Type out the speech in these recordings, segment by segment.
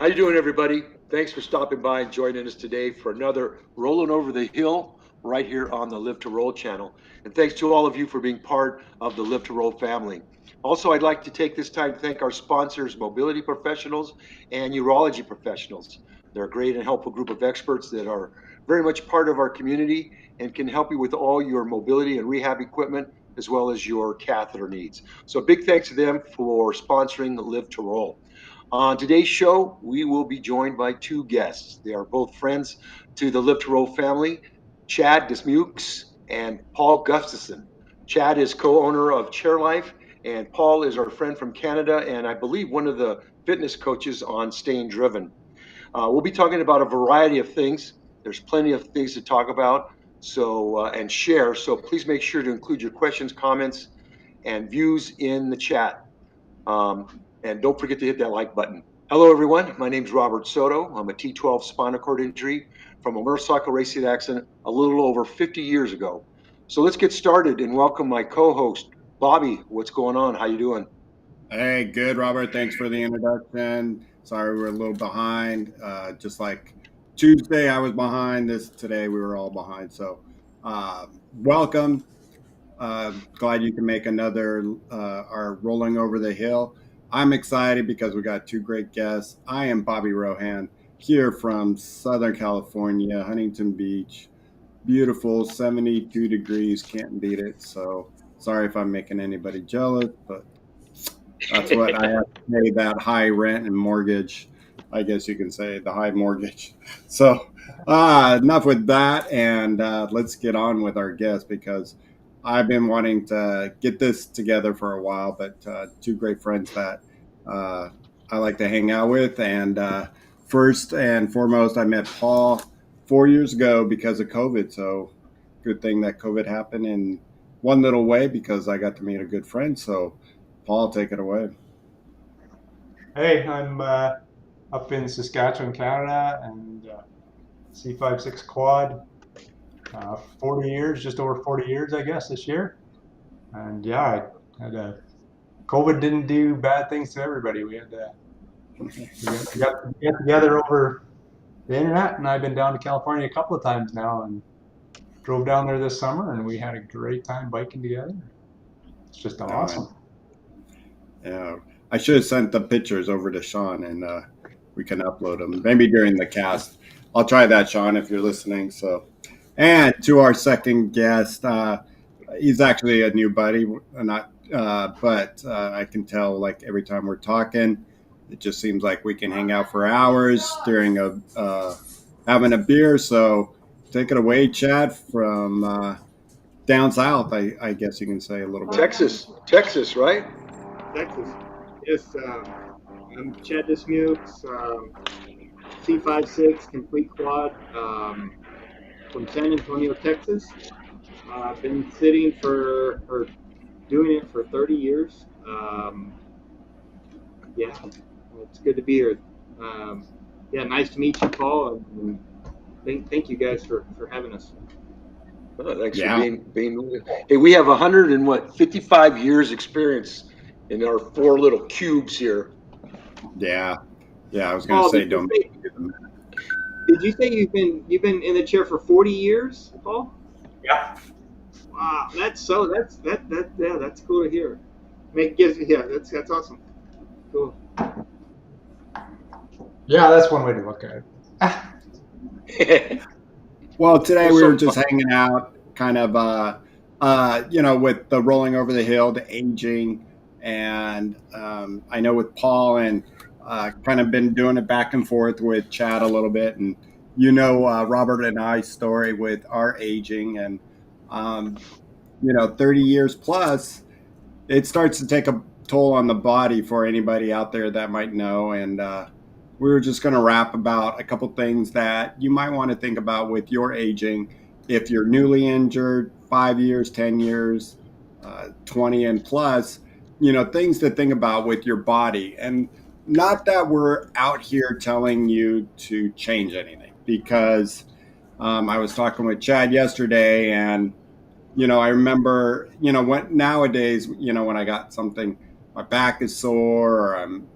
How you doing, everybody? Thanks for stopping by and joining us today for another Rolling Over the Hill right here on the Live to Roll channel. And thanks to all of you for being part of the Live to Roll family. Also, I'd like to take this time to thank our sponsors, mobility professionals and urology professionals. They're a great and helpful group of experts that are very much part of our community and can help you with all your mobility and rehab equipment as well as your catheter needs. So, a big thanks to them for sponsoring Live to Roll. On today's show, we will be joined by two guests. They are both friends to the Live to Roll family, Chad Dismukes and Paul Gustafson. Chad is co-owner of Chair Life, and Paul is our friend from Canada, and I believe one of the fitness coaches on Staying Driven. We'll be talking about a variety of things. There's plenty of things to talk about, and share. So please make sure to include your questions, comments, and views in the chat. And don't forget to hit that like button. Hello, everyone. My name is Robert Soto. I'm a T12 spinal cord injury from a motorcycle racing accident a little over 50 years ago. So let's get started and welcome my co-host, Bobby. What's going on? How you doing? Hey, good, Robert. Thanks for the introduction. Sorry we're a little behind. Just like Tuesday, I was behind. This today, we were all behind. So, welcome. Glad you can make another our rolling over the hill. I'm excited because we got two great guests. I am Bobby Rohan here from Southern California, Huntington Beach. Beautiful, 72 degrees. Can't beat it. So sorry if I'm making anybody jealous, but that's what I have to pay, that high rent and mortgage. I guess you can say the high mortgage. So, enough with that, and let's get on with our guest because I've been wanting to get this together for a while. But two great friends that uh, I like to hang out with, and first and foremost, I met Paul 4 years ago because of COVID. So, good thing that COVID happened in one little way because I got to meet a good friend. So Paul, take it away. Hey, I'm up in Saskatchewan, Canada, and C56 quad. 40 years, just over 40 years, I guess, this year. And yeah, I had COVID didn't do bad things to everybody. We got together over the internet, and I've been down to California a couple of times now, and drove down there this summer, and we had a great time biking together. It's just No, and awesome. I should have sent the pictures over to Shawn, and we can upload them maybe during the cast. I'll try that, Shawn, if you're listening. So, and to our second guest, he's actually a new buddy, not, but I can tell like every time we're talking, it just seems like we can hang out for hours during a having a beer. So, take it away, Chad, from down south. I guess you can say a little bit. Texas, right? Texas. Yes, I'm Chad Dismukes, C56 complete quad from San Antonio, Texas. I've been sitting or doing it for 30 years. Yeah, it's good to be here. Yeah, nice to meet you, Paul, and thank you guys for having us. Oh, thanks for Yeah. being. Hey, we have 55 years experience in our four little cubes here. Yeah, yeah. I was gonna Paul, say, don't make me do the math. did you say you've been in the chair for 40 years, Paul? Yeah. Wow, that's cool to hear. That's awesome. Cool. Yeah, that's one way to look at it. Well, today Well, we were so just hanging out, kind of, with the rolling over the hill, the aging, and I know with Paul and kind of been doing it back and forth with Chad a little bit, and Robert and I's story with our aging, and 30 years plus, it starts to take a toll on the body for anybody out there that might know. And we were just going to wrap about a couple things that you might want to think about with your aging. If you're newly injured, 5 years, 10 years, 20 and plus, things to think about with your body. And not that we're out here telling you to change anything, because I was talking with Chad yesterday, and I remember, when nowadays, when I got something, my back is sore, or I'm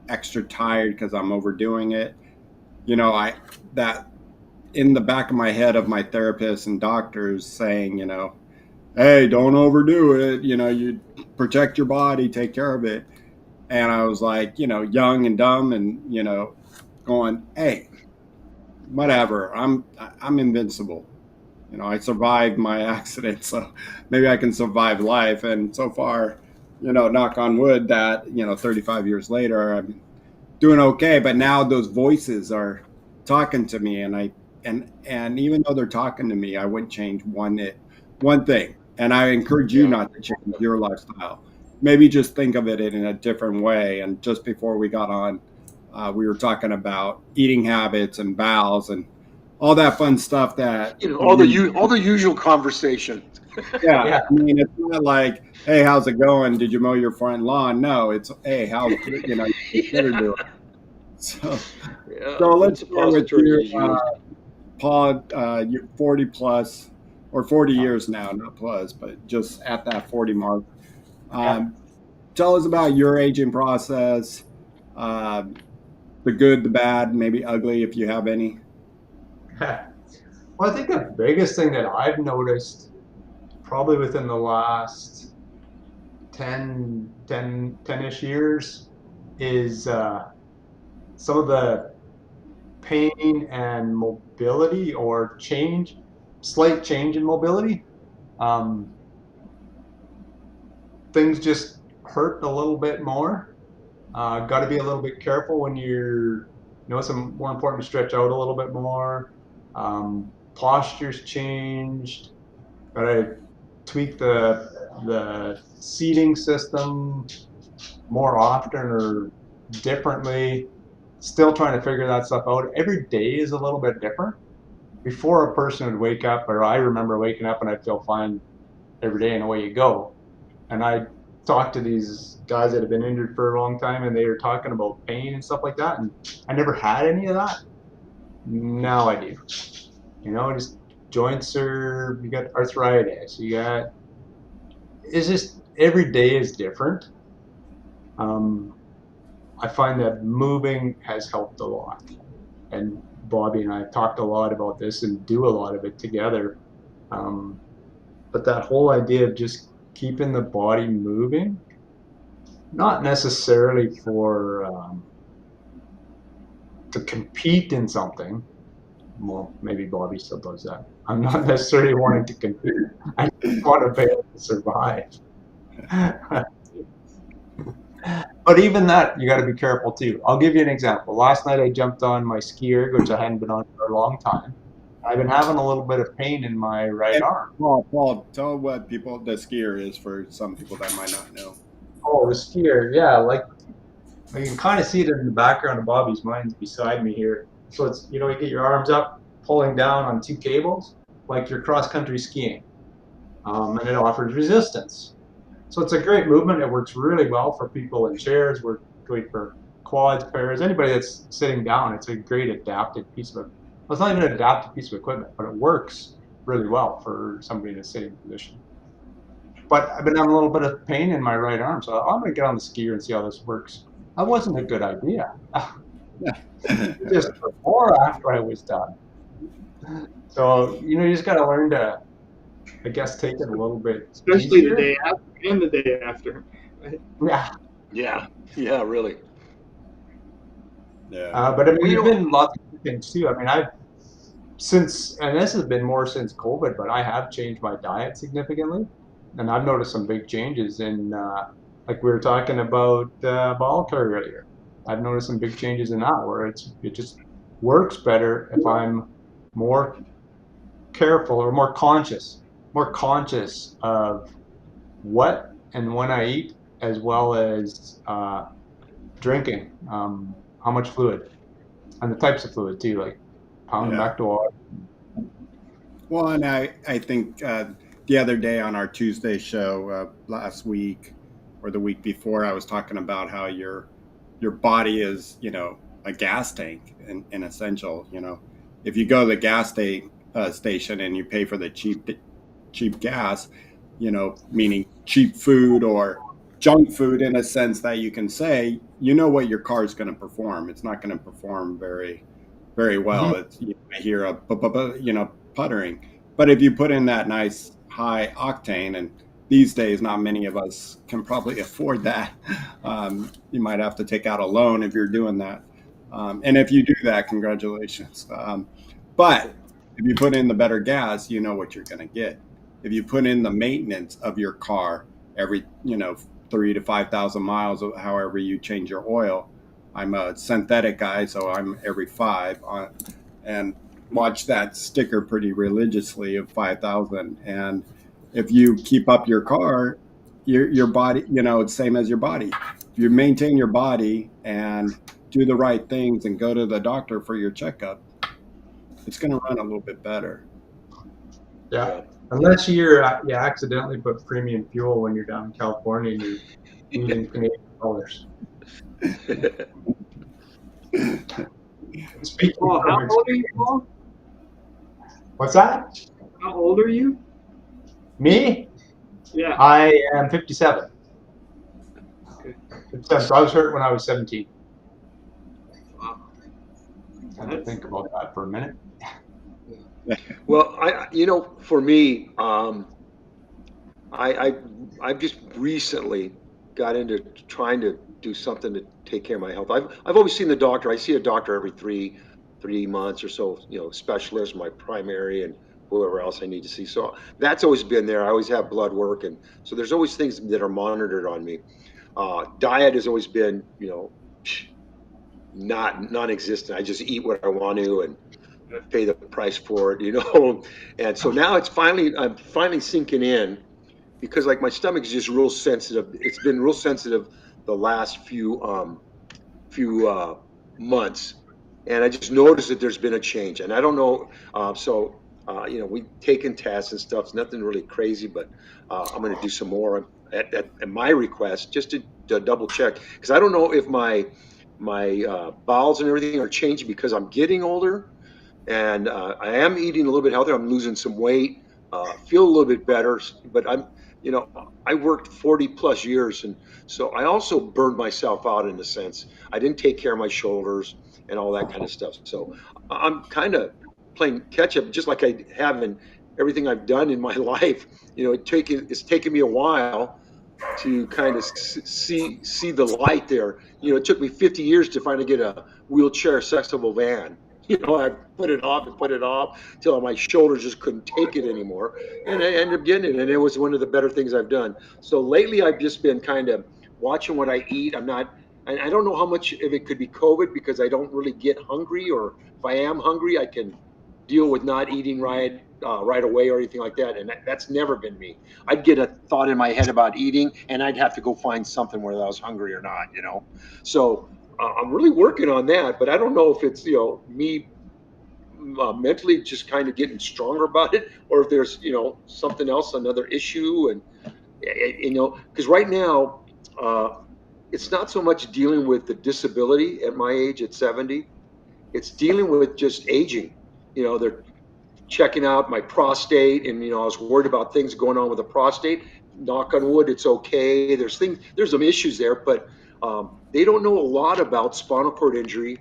extra tired because I'm overdoing it. That in the back of my head of my therapists and doctors saying, hey, don't overdo it. You protect your body, take care of it. And I was like, young and dumb and, going, hey, whatever. I'm invincible. I survived my accident, so maybe I can survive life. And so far, knock on wood that, 35 years later, I'm doing okay. But now those voices are talking to me, and even though they're talking to me, I wouldn't change one thing. And I encourage you not to change your lifestyle. Maybe just think of it in a different way. And just before we got on, we were talking about eating habits and bowels and all that fun stuff that all the usual conversation. yeah. I mean, it's not like, hey, how's it going? Did you mow your front lawn? No, it's, hey, how's better doing. So let's start with you, Paul. You're 40 plus, or 40 years now, not plus, but just at that 40 mark. Tell us about your aging process, the good, the bad, maybe ugly, if you have any. Well, I think the biggest thing that I've noticed probably within the last 10-ish years is some of the pain and mobility or slight change in mobility. Things just hurt a little bit more. Got to be a little bit careful when it's more important to stretch out a little bit more. Posture's changed. Got to tweak the seating system more often or differently. Still trying to figure that stuff out. Every day is a little bit different. Before, a person would wake up, or I remember waking up and I'd feel fine every day, and away you go. And I talked to these guys that have been injured for a long time, and they were talking about pain and stuff like that, and I never had any of that. Now I do. Just joints you got arthritis, it's just every day is different. I find that moving has helped a lot, and Bobby and I have talked a lot about this and do a lot of it together. But that whole idea of just keeping the body moving, not necessarily to compete in something. Well, maybe Bobby still does that. I'm not necessarily wanting to compete. I just want to be able to survive. But even that, you got to be careful too. I'll give you an example. Last night I jumped on my ski erg, which I hadn't been on for a long time. I've been having a little bit of pain in my right arm. Paul, tell what the skier is for some people that might not know. Oh, the skier, yeah. Like you can kind of see it in the background of Bobby's. Mine's beside me here. So it's, you get your arms up, pulling down on two cables, like you're cross-country skiing. And it offers resistance. So it's a great movement. It works really well for people in chairs. We're great for quads, pairs, anybody that's sitting down. It's a great adapted piece of, well, it's not even an adapted piece of equipment, but it works really well for somebody in a sitting position. But I've been having a little bit of pain in my right arm, so I'm going to get on the skier and see how this works. That wasn't a good idea. Just before after I was done. So, you just got to learn to, I guess, take it a little bit especially easier. The day after and the day after. Yeah, really. Yeah. But I mean, there's been lots of things too. I mean, and this has been more since COVID, but I have changed my diet significantly, and I've noticed some big changes in, like we were talking about bowel care earlier. I've noticed some big changes in that, where it just works better if I'm more careful or more conscious of what and when I eat, as well as drinking, how much fluid, and the types of fluid too, like pounding back to water. Well, and I think the other day on our Tuesday show last week or the week before, I was talking about how your body is, a gas tank in essential. If you go to the gas station and you pay for the cheap gas, meaning cheap food or junk food in a sense that you can say, you know what your car is going to perform. It's not going to perform very well. Mhm. It's, you hear a puttering. But if you put in that nice high octane, and these days not many of us can probably afford that. You might have to take out a loan if you're doing that. And if you do that, congratulations. But if you put in the better gas, you know what you're going to get. If you put in the maintenance of your car every 3 to 5,000 miles, however you change your oil. I'm a synthetic guy, so I'm every 5 and watch that sticker pretty religiously of 5,000. And if you keep up your car, your body, it's same as your body. If you maintain your body and do the right things and go to the doctor for your checkup, it's going to run a little bit better. Yeah. Unless you accidentally put premium fuel when you're down in California and you're using Canadian dollars. Speaking Paul, how of old are you, Paul? what's that? How old are you? Me? Yeah. I am 57. Okay. 57. So I was hurt when I was 17. Wow. I had to think about that for a minute. Well, for me, I've just recently got into trying to do something to take care of my health. I've always seen the doctor. I see a doctor every three months or so. Specialist, my primary, and whoever else I need to see. So that's always been there. I always have blood work, and so there's always things that are monitored on me. Diet has always been, not non-existent. I just eat what I want to and pay the price for it. And so now I'm finally sinking in because like my stomach is just real sensitive. It's been real sensitive the last few months, and I just noticed that there's been a change, and I don't know. We've taken tests and stuff. It's nothing really crazy, but I'm going to do some more at my request just to double check because I don't know if my bowels and everything are changing because I'm getting older and I am eating a little bit healthier. I'm losing some weight, feel a little bit better, but I worked 40 plus years, and so I also burned myself out in a sense. I didn't take care of my shoulders and all that kind of stuff. So I'm kind of playing catch up, just like I have in everything I've done in my life. It's taken me a while to kind of see the light there. It took me 50 years to finally get a wheelchair accessible van. I put it off and put it off till my shoulders just couldn't take it anymore, and I ended up getting it, and it was one of the better things I've done. So lately, I've just been kind of watching what I eat. I'm not, and I don't know how much of it could be COVID because I don't really get hungry, or if I am hungry, I can deal with not eating right away or anything like that, and that's never been me. I'd get a thought in my head about eating, and I'd have to go find something whether I was hungry or not. So I'm really working on that, but I don't know if it's me mentally just kind of getting stronger about it, or if there's something else, another issue, and because right now uh, it's not so much dealing with the disability at my age at 70. It's dealing with just aging. They're checking out my prostate, and I was worried about things going on with the prostate. Knock on wood, it's okay. There's some issues there, but they don't know a lot about spinal cord injury,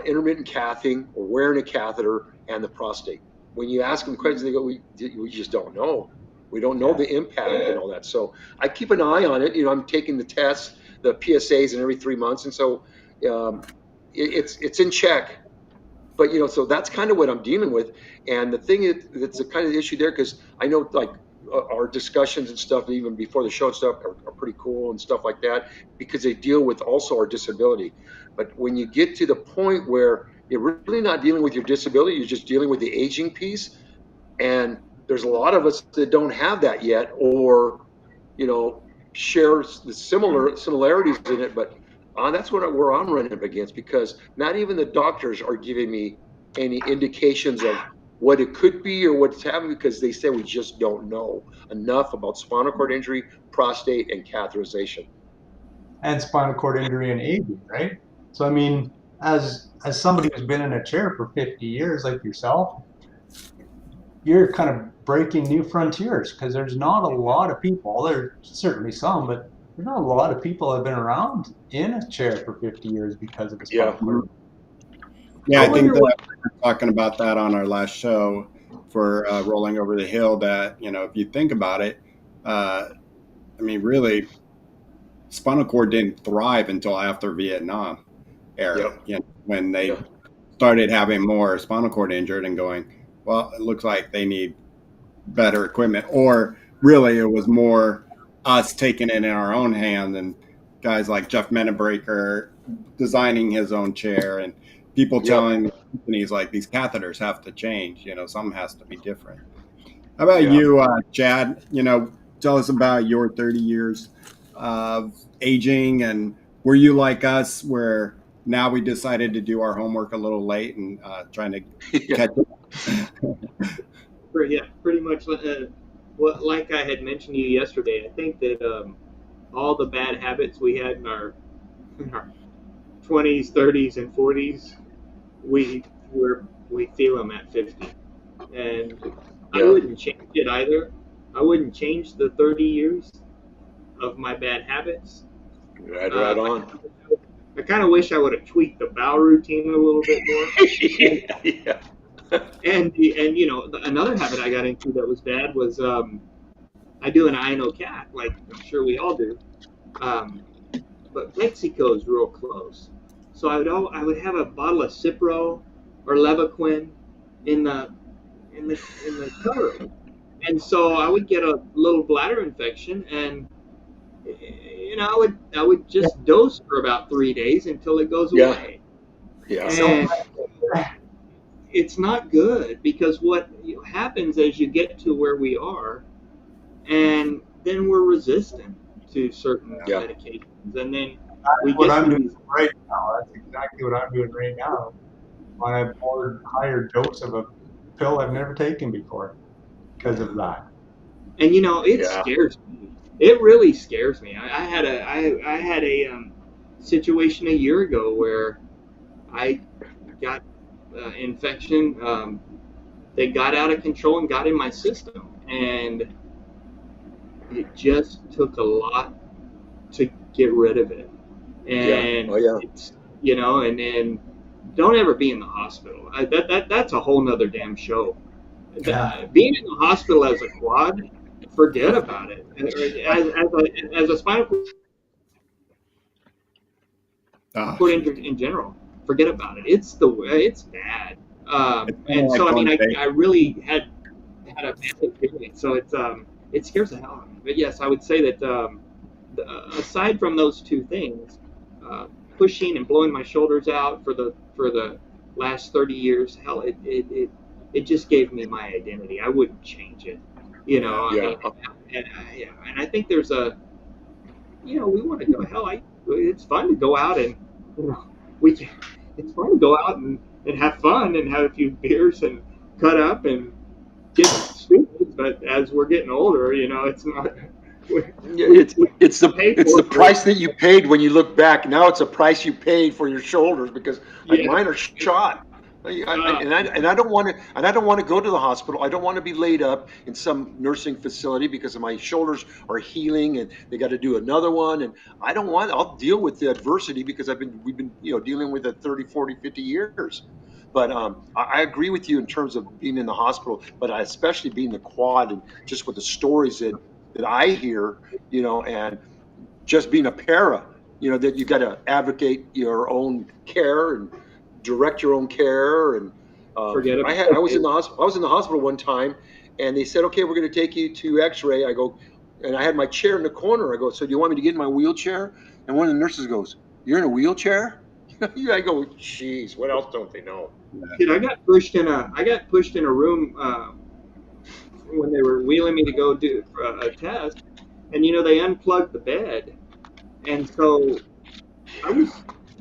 intermittent cathing, or wearing a catheter, and the prostate. When you ask them questions, they go, "We just don't know. We don't know the impact and all that." So I keep an eye on it. I'm taking the tests, the PSAs, and every 3 months, and so it's in check. But so that's kind of what I'm dealing with, and the thing that's a kind of issue there because I know like our discussions and stuff, even before the show and stuff, are pretty cool and stuff like that because they deal with also our disability. But when you get to the point where you're really not dealing with your disability, you're just dealing with the aging piece, and there's a lot of us that don't have that yet, or you know, share the similarities in it, but that's where I'm running up against because not even the doctors are giving me any indications of what it could be or what's happening because they say we just don't know enough about spinal cord injury, prostate, and catheterization. And spinal cord injury and aging, right? So I mean, as somebody who's been in a chair for 50 years like yourself, you're kind of breaking new frontiers because there's not a lot of people. There's certainly some, but a lot of people have been around in a chair for 50 years because of the spinal Yeah. cord. Yeah, I I think wonder that what. we were talking about that on our last show for Rolling Over the Hill. That, if you think about it, I mean, really, spinal cord didn't thrive until after Vietnam era. Yep. When they Yeah. started having more spinal cord injured and going, well, it looks like they need better equipment, or really, it was more us taking it in our own hand and guys like Jeff Mennebraker designing his own chair and people Yep. telling companies like these catheters have to change. Something has to be different. How about Yeah. you, Chad? Tell us about your 30 years of aging, and were you like us, where now we decided to do our homework a little late and trying to Yeah. catch up? Yeah, pretty much. What, like I had mentioned to you yesterday, I think that all the bad habits we had in our 20s, 30s, and 40s, we feel them at 50, and I Yeah. wouldn't change it either. I wouldn't change the 30 years of my bad habits. Right. Right on. I kind of wish I would have tweaked the bowel routine a little bit more. Yeah. And another habit I got into that was bad was I do an cat, like I'm sure we all do. Um, but Mexico's real close, so I would have a bottle of Cipro or Levaquin in the in the cupboard, and so I would get a little bladder infection, and I would just dose for about 3 days until it goes Yeah. away, Yeah. So and it's not good because what happens as you get to where we are, and then we're resistant to certain Yeah. medications, and then we that's what get I'm to doing these. right now. That's exactly what I'm doing right now. On a more higher dose of a pill I've never taken before because of that. And it Yeah. scares me. It really scares me. I had a situation a year ago where I got infection. They got out of control and got in my system, and it just took a lot to get rid of it. Yeah. And Oh yeah. it's and don't ever be in the hospital. That's a whole nother damn show. Yeah. Being in the hospital as a quad, forget about it. As a spinal Oh, cord shoot. injury in general, forget about it. It's bad. It's kind of And so like I mean, going I really had a bad experience. So it scares the hell out of me. But yes, I would say that aside from those two things, pushing and blowing my shoulders out for the last 30 years, hell, it just gave me my identity. I wouldn't change it. I Yeah. mean, and I think there's we want to go. Hell, it's fun to go out and you know, we can, it's fun to go out and have fun and have a few beers and cut up and get stupid. But as we're getting older, it's not. We, Yeah, we, we it's pay the for it. price that you paid when you look back. Now it's a price you paid for your shoulders because like Yeah. mine are shot. And I don't want to go to the hospital. I don't want to be laid up in some nursing facility because my shoulders are healing and they got to do another one. And I'll deal with the adversity because we've been dealing with it 30, 40, 50 years. But I agree with you in terms of being in the hospital, but especially being the quad and just with the stories that I hear, and just being a para, that you got to advocate your own care and direct your own care. And Forget about I was in it. the hospital. I was in the hospital one time, and they said, "Okay, we're going to take you to X-ray." I go, and I had my chair in the corner. I go, "So do you want me to get in my wheelchair?" And one of the nurses goes, "You're in a wheelchair?" Yeah, I go, "Jeez, what else don't they know?" Dude, I got pushed in a room when they were wheeling me to go do a test, and they unplugged the bed, and so I was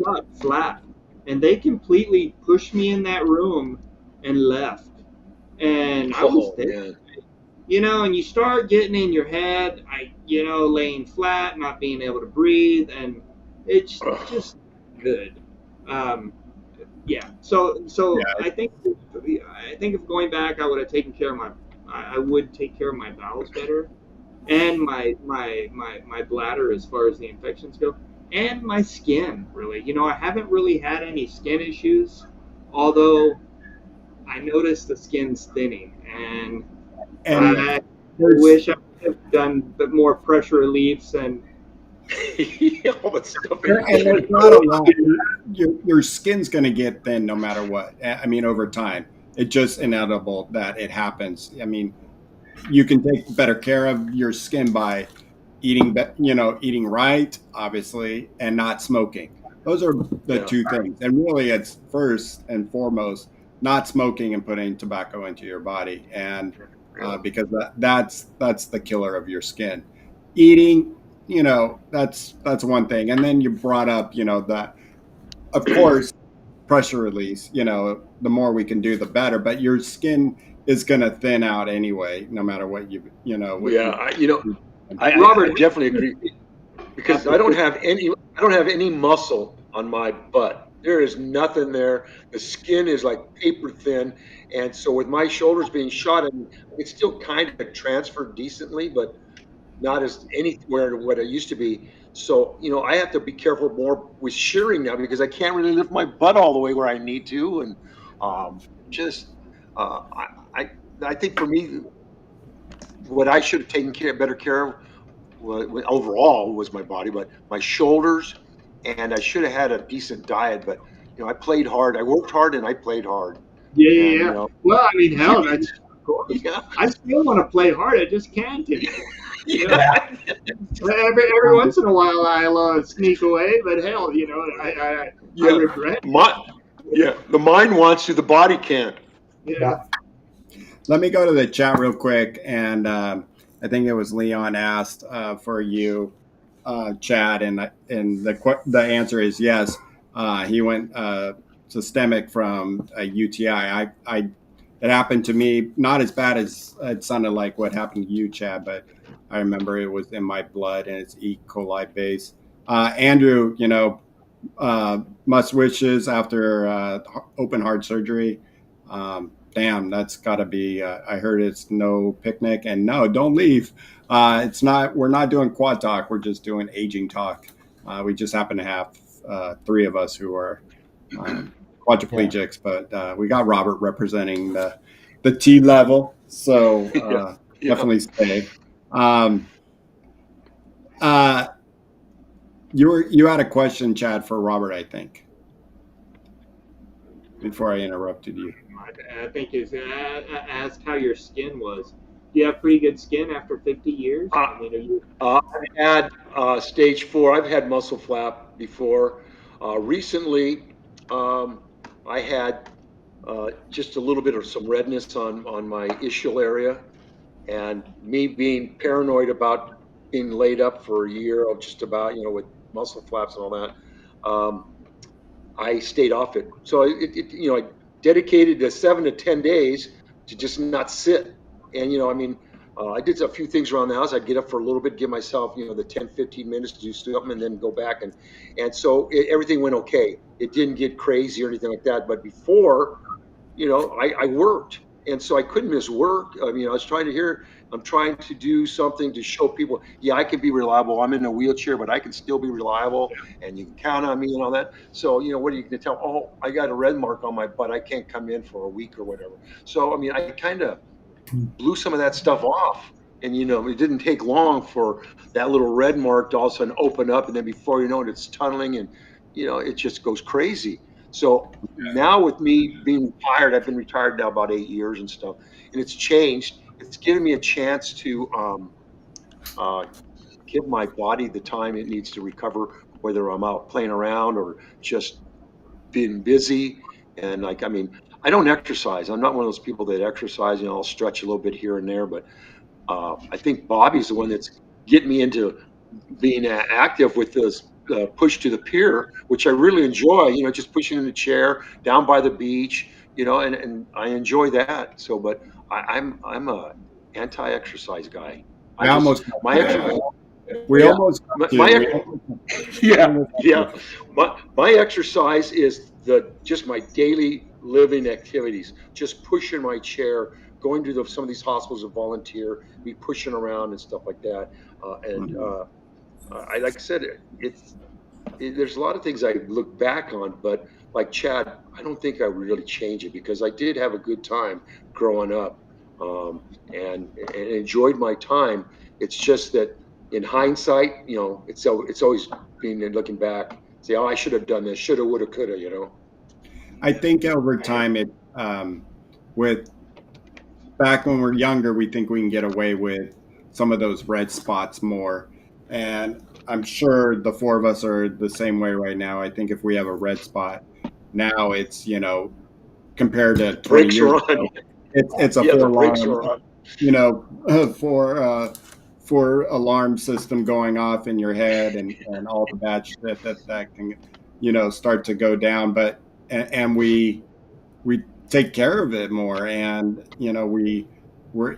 shot flat, and they completely pushed me in that room and left, and I was Oh there, man, and you start getting in your head, laying flat, not being able to breathe, and it's Ugh. just good. Um, yeah, so Yeah, I think if going back, I would have taken care of my, I would take care of my bowels better. and my bladder as far as the infections go, and my skin. Really, I haven't really had any skin issues, although I noticed the skin's thinning, and And I there's wish I would have done a bit more pressure reliefs and All that stuff in your and there's chin. not a lot. Your skin's going to get thin no matter what. I mean, over time, it's just inevitable that it happens. I mean, you can take better care of your skin by eating right, obviously, and not smoking. Those are the Yeah. two things. And really, it's first and foremost not smoking and putting tobacco into your body, and because that's the killer of your skin. Eating, that's one thing. And then you brought up, that of course pressure release. The more we can do, the better. But your skin is going to thin out anyway, no matter what what Yeah, you. I Robert, definitely agree because after I don't have any muscle on my butt. There is nothing there. The skin is like paper thin, and so with my shoulders being shot, I mean, it's still kind of transferred decently, but not as anywhere to what it used to be. So, I have to be careful more with shearing now because I can't really lift my butt all the way where I need to, and just I I think for me, what I should have taken better care of overall was my body, but my shoulders, and I should have had a decent diet. But I played hard. I worked hard, and I played hard. yeah, yeah, And yeah. Well, I mean, hell, that's of course. yeah, I still want to play hard. I just can't anymore. You know, yeah, every once in a while I'll sneak away, but hell, I yeah. regret. My, yeah, the mind wants to, the body can't. Yeah. Yeah. Let me go to the chat real quick, and I think it was Leon asked for you, Chad, and the answer is yes. He went systemic from a UTI. It happened to me, not as bad as it sounded like what happened to you, Chad, but I remember it was in my blood and it's E. coli base. Andrew, must wishes after open heart surgery. Damn, that's got to be. I heard it's no picnic, and no, don't leave. It's not. We're not doing quad talk. We're just doing aging talk. We just happen to have three of us who are quadriplegics, but we got Robert representing the T level, so Yeah, yeah. definitely stay. Um, uh, you had a question, Chad, for Robert, I think, before I interrupted you. I think is asked how your skin was. Do you have pretty good skin after 50 years? I Uh, mean, are you? I've had stage 4. I've had muscle flap before. Recently, I had just a little bit of some redness on my ischial area, and me being paranoid about being laid up for a year of just about, with muscle flaps and all that. I stayed off it. So I dedicated the 7 to 10 days to just not sit. And, I mean, I did a few things around the house. I'd get up for a little bit, give myself, the 10, 15 minutes to do something and then go back. And so everything went okay. It didn't get crazy or anything like that. But before, I worked. And so I couldn't miss work. I mean, I'm trying to do something to show people, yeah, I can be reliable. I'm in a wheelchair, but I can still be reliable and you can count on me and all that. So, what are you going to tell? Oh, I got a red mark on my butt. I can't come in for a week or whatever. So, I mean, I kind of blew some of that stuff off. And, it didn't take long for that little red mark to all of a sudden open up. And then before you know it, it's tunneling and, it just goes crazy. So now with me being retired, I've been retired now about 8 years and stuff, and it's changed. It's given me a chance to uh, give my body the time it needs to recover, whether I'm out playing around or just being busy. And like, I mean, I don't exercise. I'm not one of those people that exercise. I'll stretch a little bit here and there, but I think Bobby's the one that's getting me into being active with this push to the pier, which I really enjoy. Just pushing in the chair down by the beach. And I enjoy that. So, but I'm a anti-exercise guy. I I just almost got my to. exercise. We Yeah, almost my, got my to. yeah, yeah. My exercise is just my daily living activities. Just pushing my chair, going to some of these hospitals to volunteer, be pushing around and stuff like that. I like I said, there's a lot of things I look back on, but like Chad, I don't think I would really change it because I did have a good time growing up, and enjoyed my time. It's just that in hindsight, it's always being looking back, say, oh, I should have done this, shoulda, woulda, coulda. I think over time, with back when we're younger, we think we can get away with some of those red spots more. And I'm sure the four of us are the same way right now. I think if we have a red spot now, it's, compared to 20 Brakes years are ago, on. it's a Yeah, the full brakes alarm, are on. for alarm system going off in your head and all the bad shit that can, start to go down. But, and we take care of it more. And, we're,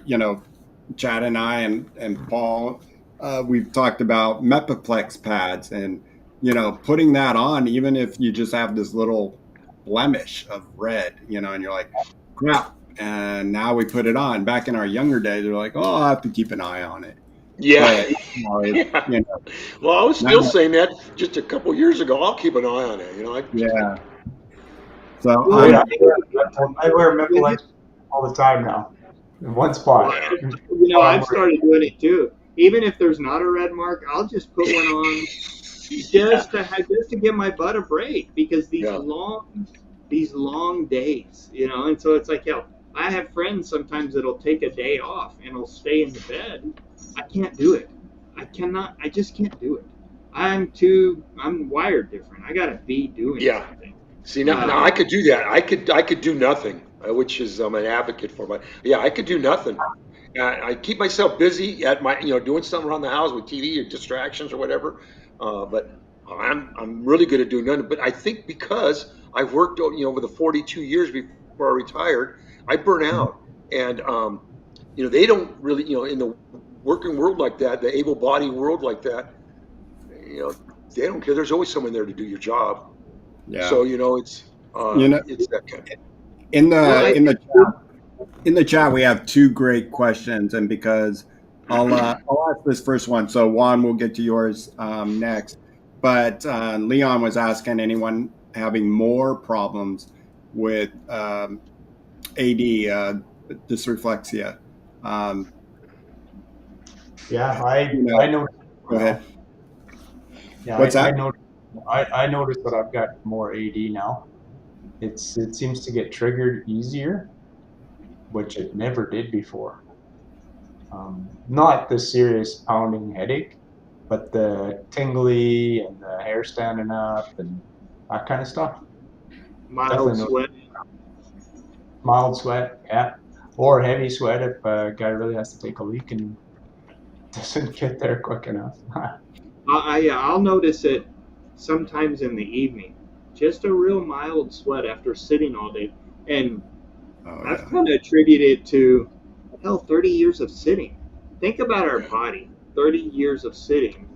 Chad and I and Paul, we've talked about Mepiplex pads and, putting that on, even if you just have this little blemish of red, and you're like, crap. And now we put it on. Back in our younger days, they're like, oh, I have to keep an eye on it. Yeah. But, Yeah. Well, I was now, still saying that just a couple years ago. I'll keep an eye on it. yeah. So Well, Yeah, I wear Mephilex all the time now in one spot. I've started doing it too. Even if there's not a red mark, I'll just put one on just to give my butt a break because these long days, and so it's like, hell, I have friends sometimes that'll take a day off and will stay in the bed. I can't do it. I just can't do it. I'm wired different. I gotta be doing something. See, now I could do that. I could do nothing, which is I'm an advocate for. But yeah, I could do nothing. I keep myself busy at my, doing something around the house with TV or distractions or whatever. But I'm really good at doing nothing. But I think because I've worked, over the 42 years before I retired, I burn out, and they don't really, in the working world like that, the able-bodied world like that, they don't care. There's always someone there to do your job. yeah. So it's it's that kind of. In the chat, we have two great questions, and because I'll ask this first one, so Juan, we'll get to yours next. But Leon was asking anyone having more problems with AD, dysreflexia. Yeah, I know. Go ahead. Yeah, What's that? I noticed that I've got more AD now. It seems to get triggered easier, which it never did before. Not the serious pounding headache, but the tingly and the hair standing up and that kind of stuff. Mild sweat. Mild sweat, yeah. Or heavy sweat if a guy really has to take a leak and doesn't get there quick enough. I'll notice it sometimes in the evening. Just a real mild sweat after sitting all day. And I've kind of attributed it to, 30 years of sitting. Think about our body, 30 years of sitting.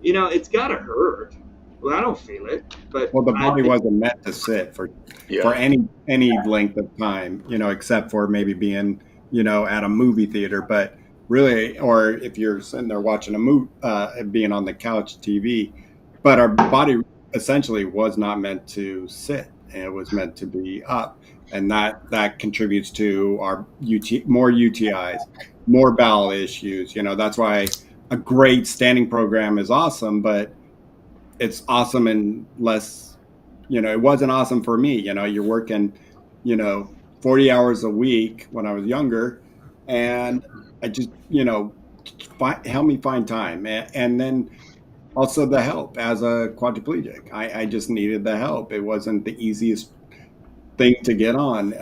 It's got to hurt. Well, I don't feel it. But the body wasn't meant to sit for any length of time, except for maybe being, at a movie theater. But really, or if you're sitting there watching a movie, being on the couch TV. But our body essentially was not meant to sit. It was meant to be up. And that contributes to our more UTIs, more bowel issues. That's why a great standing program is awesome, but it's awesome in less, it wasn't awesome for me. You're working, 40 hours a week when I was younger, and I just, help me find time. And then also the help as a quadriplegic. I just needed the help. It wasn't the easiest thing to get on.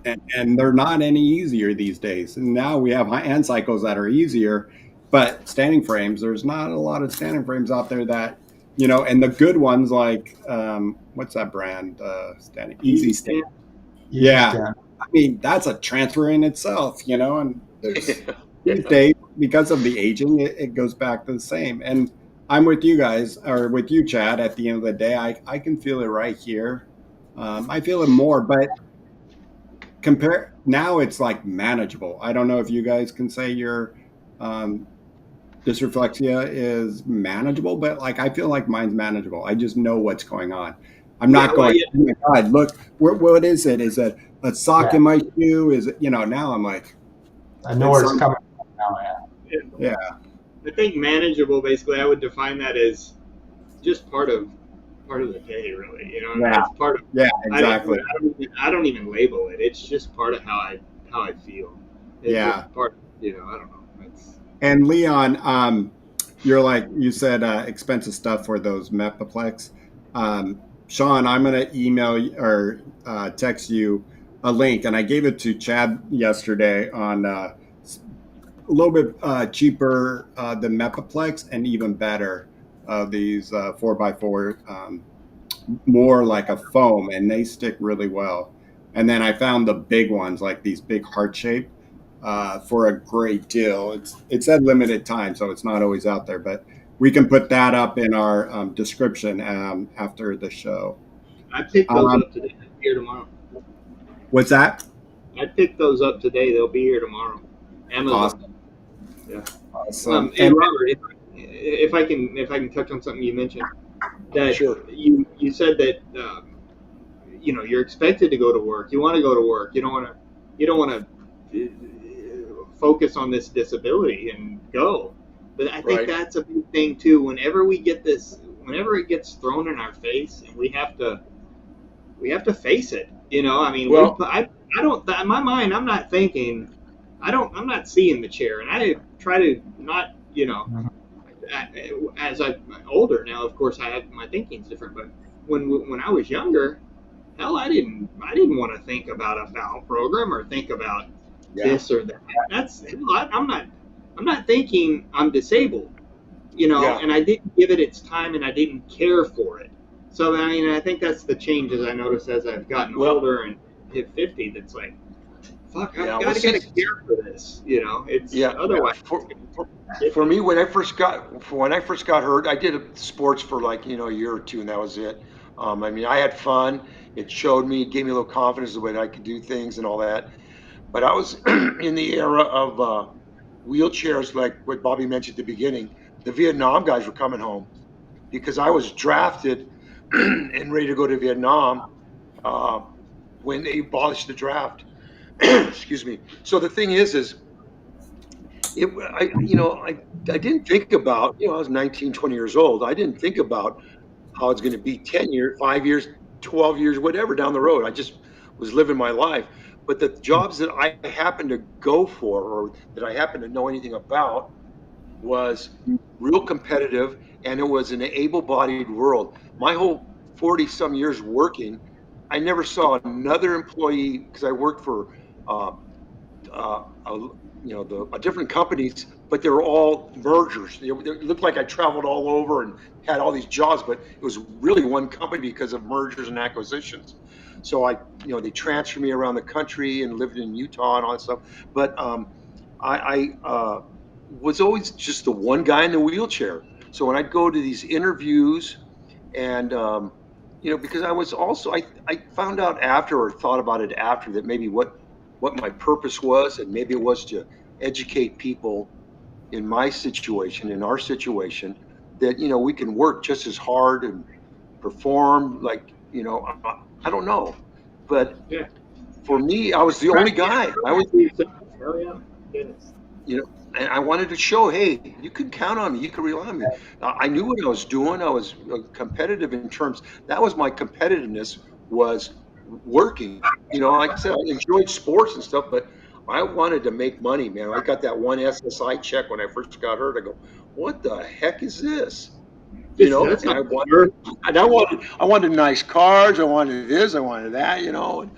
And they're not any easier these days. And now we have hand cycles that are easier, but standing frames, there's not a lot of standing frames out there that, and the good ones like, what's that brand? Easy Stand. Yeah. Stand. I mean, that's a transfer in itself, and there's these days, because of the aging, it goes back to the same. And I'm with you guys, or with you, Chad, at the end of the day, I can feel it right here. I feel it more, but compare now it's like manageable. I don't know if you guys can say your dysreflexia is manageable, but like I feel like mine's manageable. I just know what's going on. I'm Yeah, not well, going, yeah, oh my God, look, what is it? Is it a sock Yeah. in my shoe? Is it, now I'm like, I know it's where it's some, coming from now. Yeah. yeah, I think manageable. Basically, I would define that as just part of the day, really. You know, and yeah, it's part of. yeah, I don't, exactly. I don't even label it. It's just part of how I feel. It's Yeah. just part. You know, I don't know. It's And Leon, you're like, you said expensive stuff for those Metaplex. Shawn, I'm going to email or text you a link, and I gave it to Chad yesterday on a little bit cheaper than Metaplex and even better these 4x4, more like a foam, and they stick really well. And then I found the big ones, like these big heart shape, for a great deal. It's at limited time, so it's not always out there, but we can put that up in our description after the show. I picked those Um, up today. They'll be here tomorrow. what's that? I picked those up today. They'll be here tomorrow. Amazon. Awesome. Yeah. Awesome. Hey And Robert, if I can touch on something you mentioned, that Sure. you said that you're expected to go to work. You want to go to work. You don't want to focus on this disability and go. But I think Right. that's a big thing too. Whenever it gets thrown in our face, and we have to face it. I mean, Well, I don't in my mind. I'm not thinking. I'm not seeing the chair, and I try to not. As I'm older now, of course, my thinking's different. But when I was younger, hell, I didn't want to think about a bowel program or think about yeah, this or that. I'm not thinking I'm disabled, yeah. and I didn't give it its time and I didn't care for it. So I mean, I think that's the changes I noticed as I've gotten Well, older and hit 50. That's like, fuck, yeah. I've Well, got to care for this. It's yeah. otherwise. For me, when I first got hurt, I did sports for like a year or two, and that was it. I mean, I had fun. It showed me, it gave me a little confidence the way that I could do things and all that. But I was in the era of wheelchairs, like what Bobby mentioned at the beginning. The Vietnam guys were coming home because I was drafted and ready to go to Vietnam uh, when they abolished the draft. Excuse me. So the thing is I didn't think about, I was 19, 20 years old. I didn't think about how it's going to be 10 years, 5 years, 12 years, whatever down the road. I just was living my life. But the jobs that I happened to go for or that I happened to know anything about was real competitive, and it was an able-bodied world. My whole 40 some years working, I never saw another employee because I worked for uh, uh, different companies, but they were all mergers. It looked like I traveled all over and had all these jobs, but it was really one company because of mergers and acquisitions. So they transferred me around the country and lived in Utah and all that stuff. But I was always just the one guy in the wheelchair. So when I'd go to these interviews and because I found out after or thought about it after that maybe what my purpose was, and maybe it was to educate people in my situation, in our situation, that we can work just as hard and perform like I don't know, but Yeah. for me, I was the only guy. I was Oh yeah. Goodness. you know, and I wanted to show, hey, you can count on me. You can rely on me. I knew what I was doing. I was competitive in terms. That was my competitiveness was working. Like I said, I enjoyed sports and stuff, but I wanted to make money, man. I got that one SSI check when I first got hurt. I go, what the heck is this? That's And not I wanted, sure. I wanted nice cars. I wanted this. I wanted that. And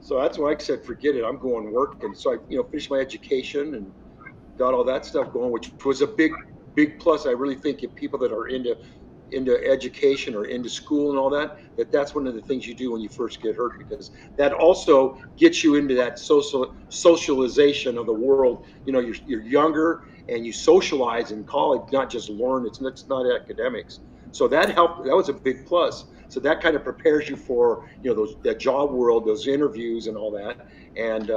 so that's why I said, forget it. I'm going working. So I, finished my education and got all that stuff going, which was a big plus. I really think if people that are into education or into school and all that, that's one of the things you do when you first get hurt, because that also gets you into that socialization of the world. You're younger and you socialize in college, not just learn. It's not academics. So that helped. That was a big plus. So that kind of prepares you for, that job world, those interviews and all that. And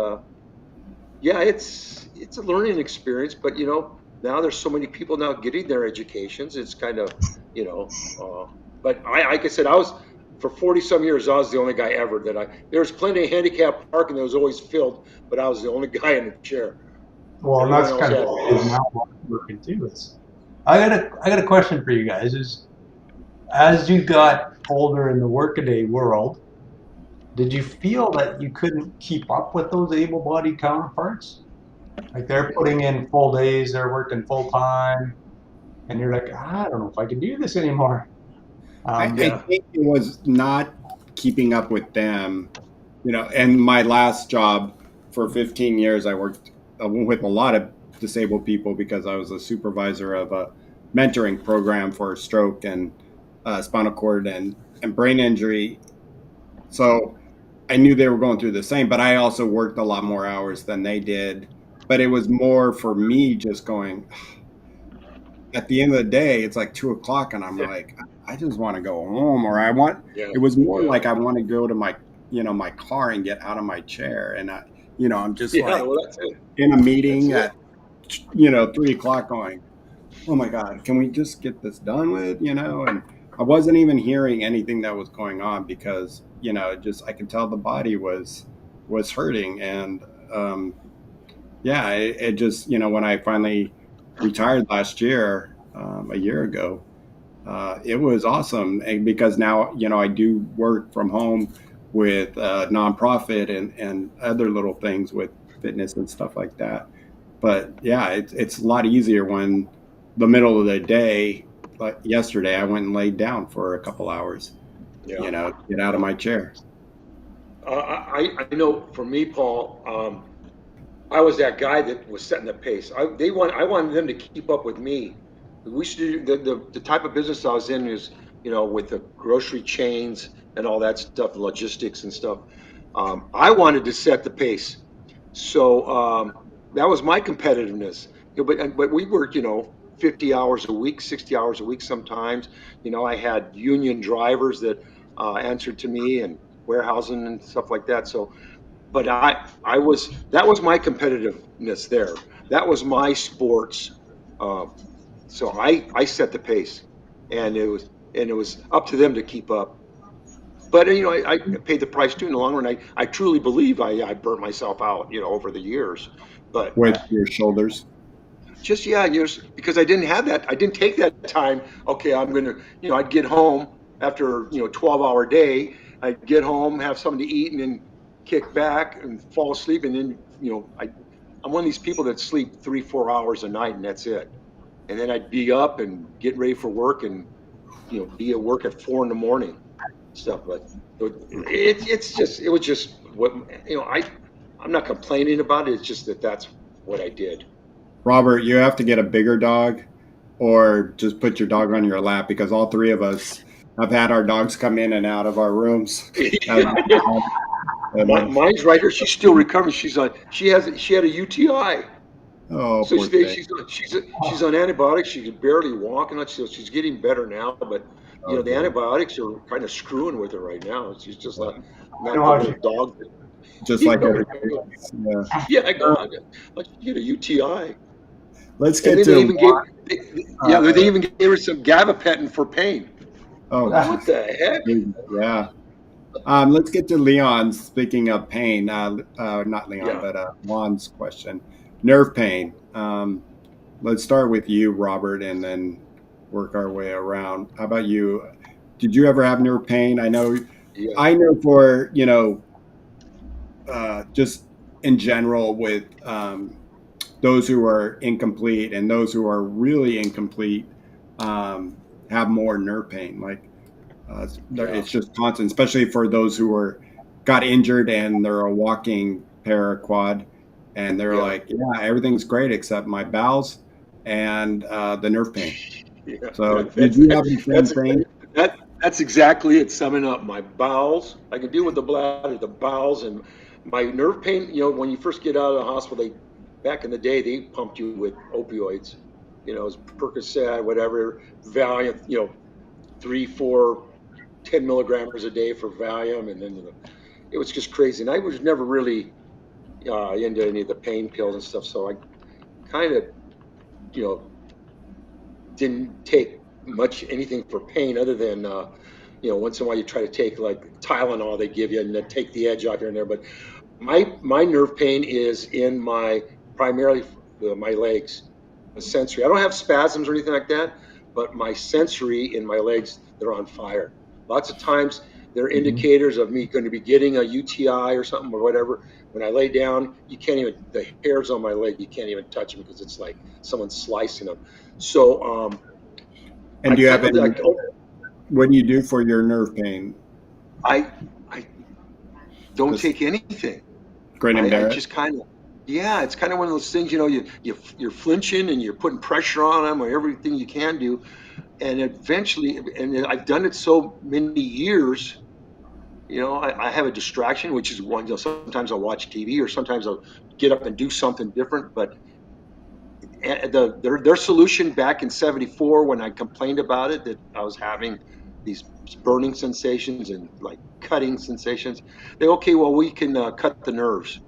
yeah, it's a learning experience. But now there's so many people now getting their educations. It's kind of, you know. But like I said, I was for 40 some years. I was the only guy ever that there was plenty of handicap parking that was always filled, but I was the only guy in the chair. Well, and Everyone that's else kind of had. what it is now working too. I got a question for you guys. Is as you got older in the workaday world, did you feel that you couldn't keep up with those able-bodied counterparts? Like they're putting in full days, they're working full time, and you're like, I don't know if I can do this anymore. I Yeah. think it was not keeping up with them, and my last job for 15 years, I worked with a lot of disabled people because I was a supervisor of a mentoring program for stroke and spinal cord and brain injury. So I knew they were going through the same, but I also worked a lot more hours than they did. But it was more for me just going, at the end of the day, it's like 2 o'clock, and I'm like, I just want to go home, or Yeah. it was more Yeah. like I want to go to my car and get out of my chair. And I'm just Yeah. like Well, that's it. in a That's meeting it. at, 3 o'clock going, oh my God, can we just get this done with, and I wasn't even hearing anything that was going on because, I could tell the body was hurting. And, yeah, it just, when I finally retired last year, a year ago, it was awesome because now, I do work from home with nonprofit and other little things with fitness and stuff like that. But yeah, it's a lot easier when the middle of the day, like yesterday, I went and laid down for a couple hours, Yeah. get out of my chair. I know for me, Paul, I was that guy that was setting the pace. I wanted them to keep up with me. We should do the type of business I was in is, with the grocery chains and all that stuff, logistics and stuff. I wanted to set the pace. So that was my competitiveness. But we worked, 50 hours a week, 60 hours a week sometimes. I had union drivers that answered to me and warehousing and stuff like that. So but that was my competitiveness there. That was my sports. Um, so I set the pace, and it was up to them to keep up. But I paid the price too in the long run. I truly believe I burnt myself out, over the years. But With your shoulders. just yeah, because I didn't have that. I didn't take that time. Okay, I'm gonna, I'd get home after 12-hour day. I'd get home, have something to eat, and then kick back and fall asleep. And then I'm one of these people that sleep 3-4 hours a night, and that's it. And then I'd be up and get ready for work, and be at work at 4 in the morning, stuff. But it was just what I'm not complaining about it. It's just that's what I did. Robert, you have to get a bigger dog or just put your dog on your lap because all three of us have had our dogs come in and out of our rooms. Mine's right here. She's still recovering. She had a UTI. Oh, So poor thing. she's on antibiotics. She can barely walk, and so she's getting better now. But the Okay. antibiotics are kind of screwing with her right now. She's just Yeah. I not know the how little she. dog. Just like everything else. Yeah. Yeah, I go. How'd you get a UTI? Let's And get then they to even gave, Juan. they even gave her some gabapentin for pain. Oh, Like, what the heck? yeah. Let's get to Leon. Speaking of pain, not Leon, Yeah. but Juan's question. Nerve pain. Let's start with you, Robert, and then work our way around. How about you? Did you ever have nerve pain? I know Yeah. for, just in general with those who are incomplete and those who are really incomplete have more nerve pain. Like Yeah. it's just constant, especially for those who got injured and they're a walking paraquad and they're Yeah. like, yeah, everything's great except my bowels and the nerve pain. Yeah. So did you have the same That's thing? that's exactly it. Summing up, my bowels. I can deal with the bladder, the bowels, and my nerve pain. When you first get out of the hospital, back in the day they pumped you with opioids. It was Percocet, whatever, Valiant. 3, 4, 10 milligrams a day for Valium, and then it was just crazy. And I was never really into any of the pain pills and stuff, so I kind of, you know, didn't take much anything for pain other than, you know, once in a while you try to take like Tylenol they give you and then take the edge off here and there. But my nerve pain is in primarily my legs, the sensory. I don't have spasms or anything like that, but my sensory in my legs, they're on fire. Lots of times they're indicators of me going to be getting a UTI or something or whatever. When I lay down, you can't even, the hairs on my leg, you can't even touch them because it's like someone's slicing them. So, And do you have any, what do you do for your nerve pain? I don't take anything. Great and I just kind of, yeah, it's kind of one of those things, you know, you're flinching and you're putting pressure on them or everything you can do. And eventually, and I've done it so many years, you know, I have a distraction, which is one, you know, sometimes I'll watch TV or sometimes I'll get up and do something different. But their solution back in '74, when I complained about it, that I was having these burning sensations and like cutting sensations, okay, well, we can cut the nerves.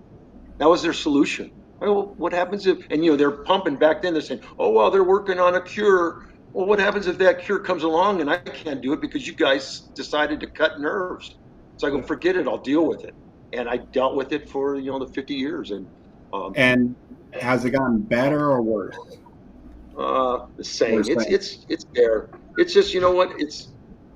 That was their solution. Well, what happens if, and you know, they're pumping back then, they're saying, oh, well, they're working on a cure. Well, what happens if that cure comes along and I can't do it because you guys decided to cut nerves? So I go, forget it, I'll deal with it. And I dealt with it for, you know, the 50 years. And has it gotten better or worse? The same. It's there. It's just, you know what?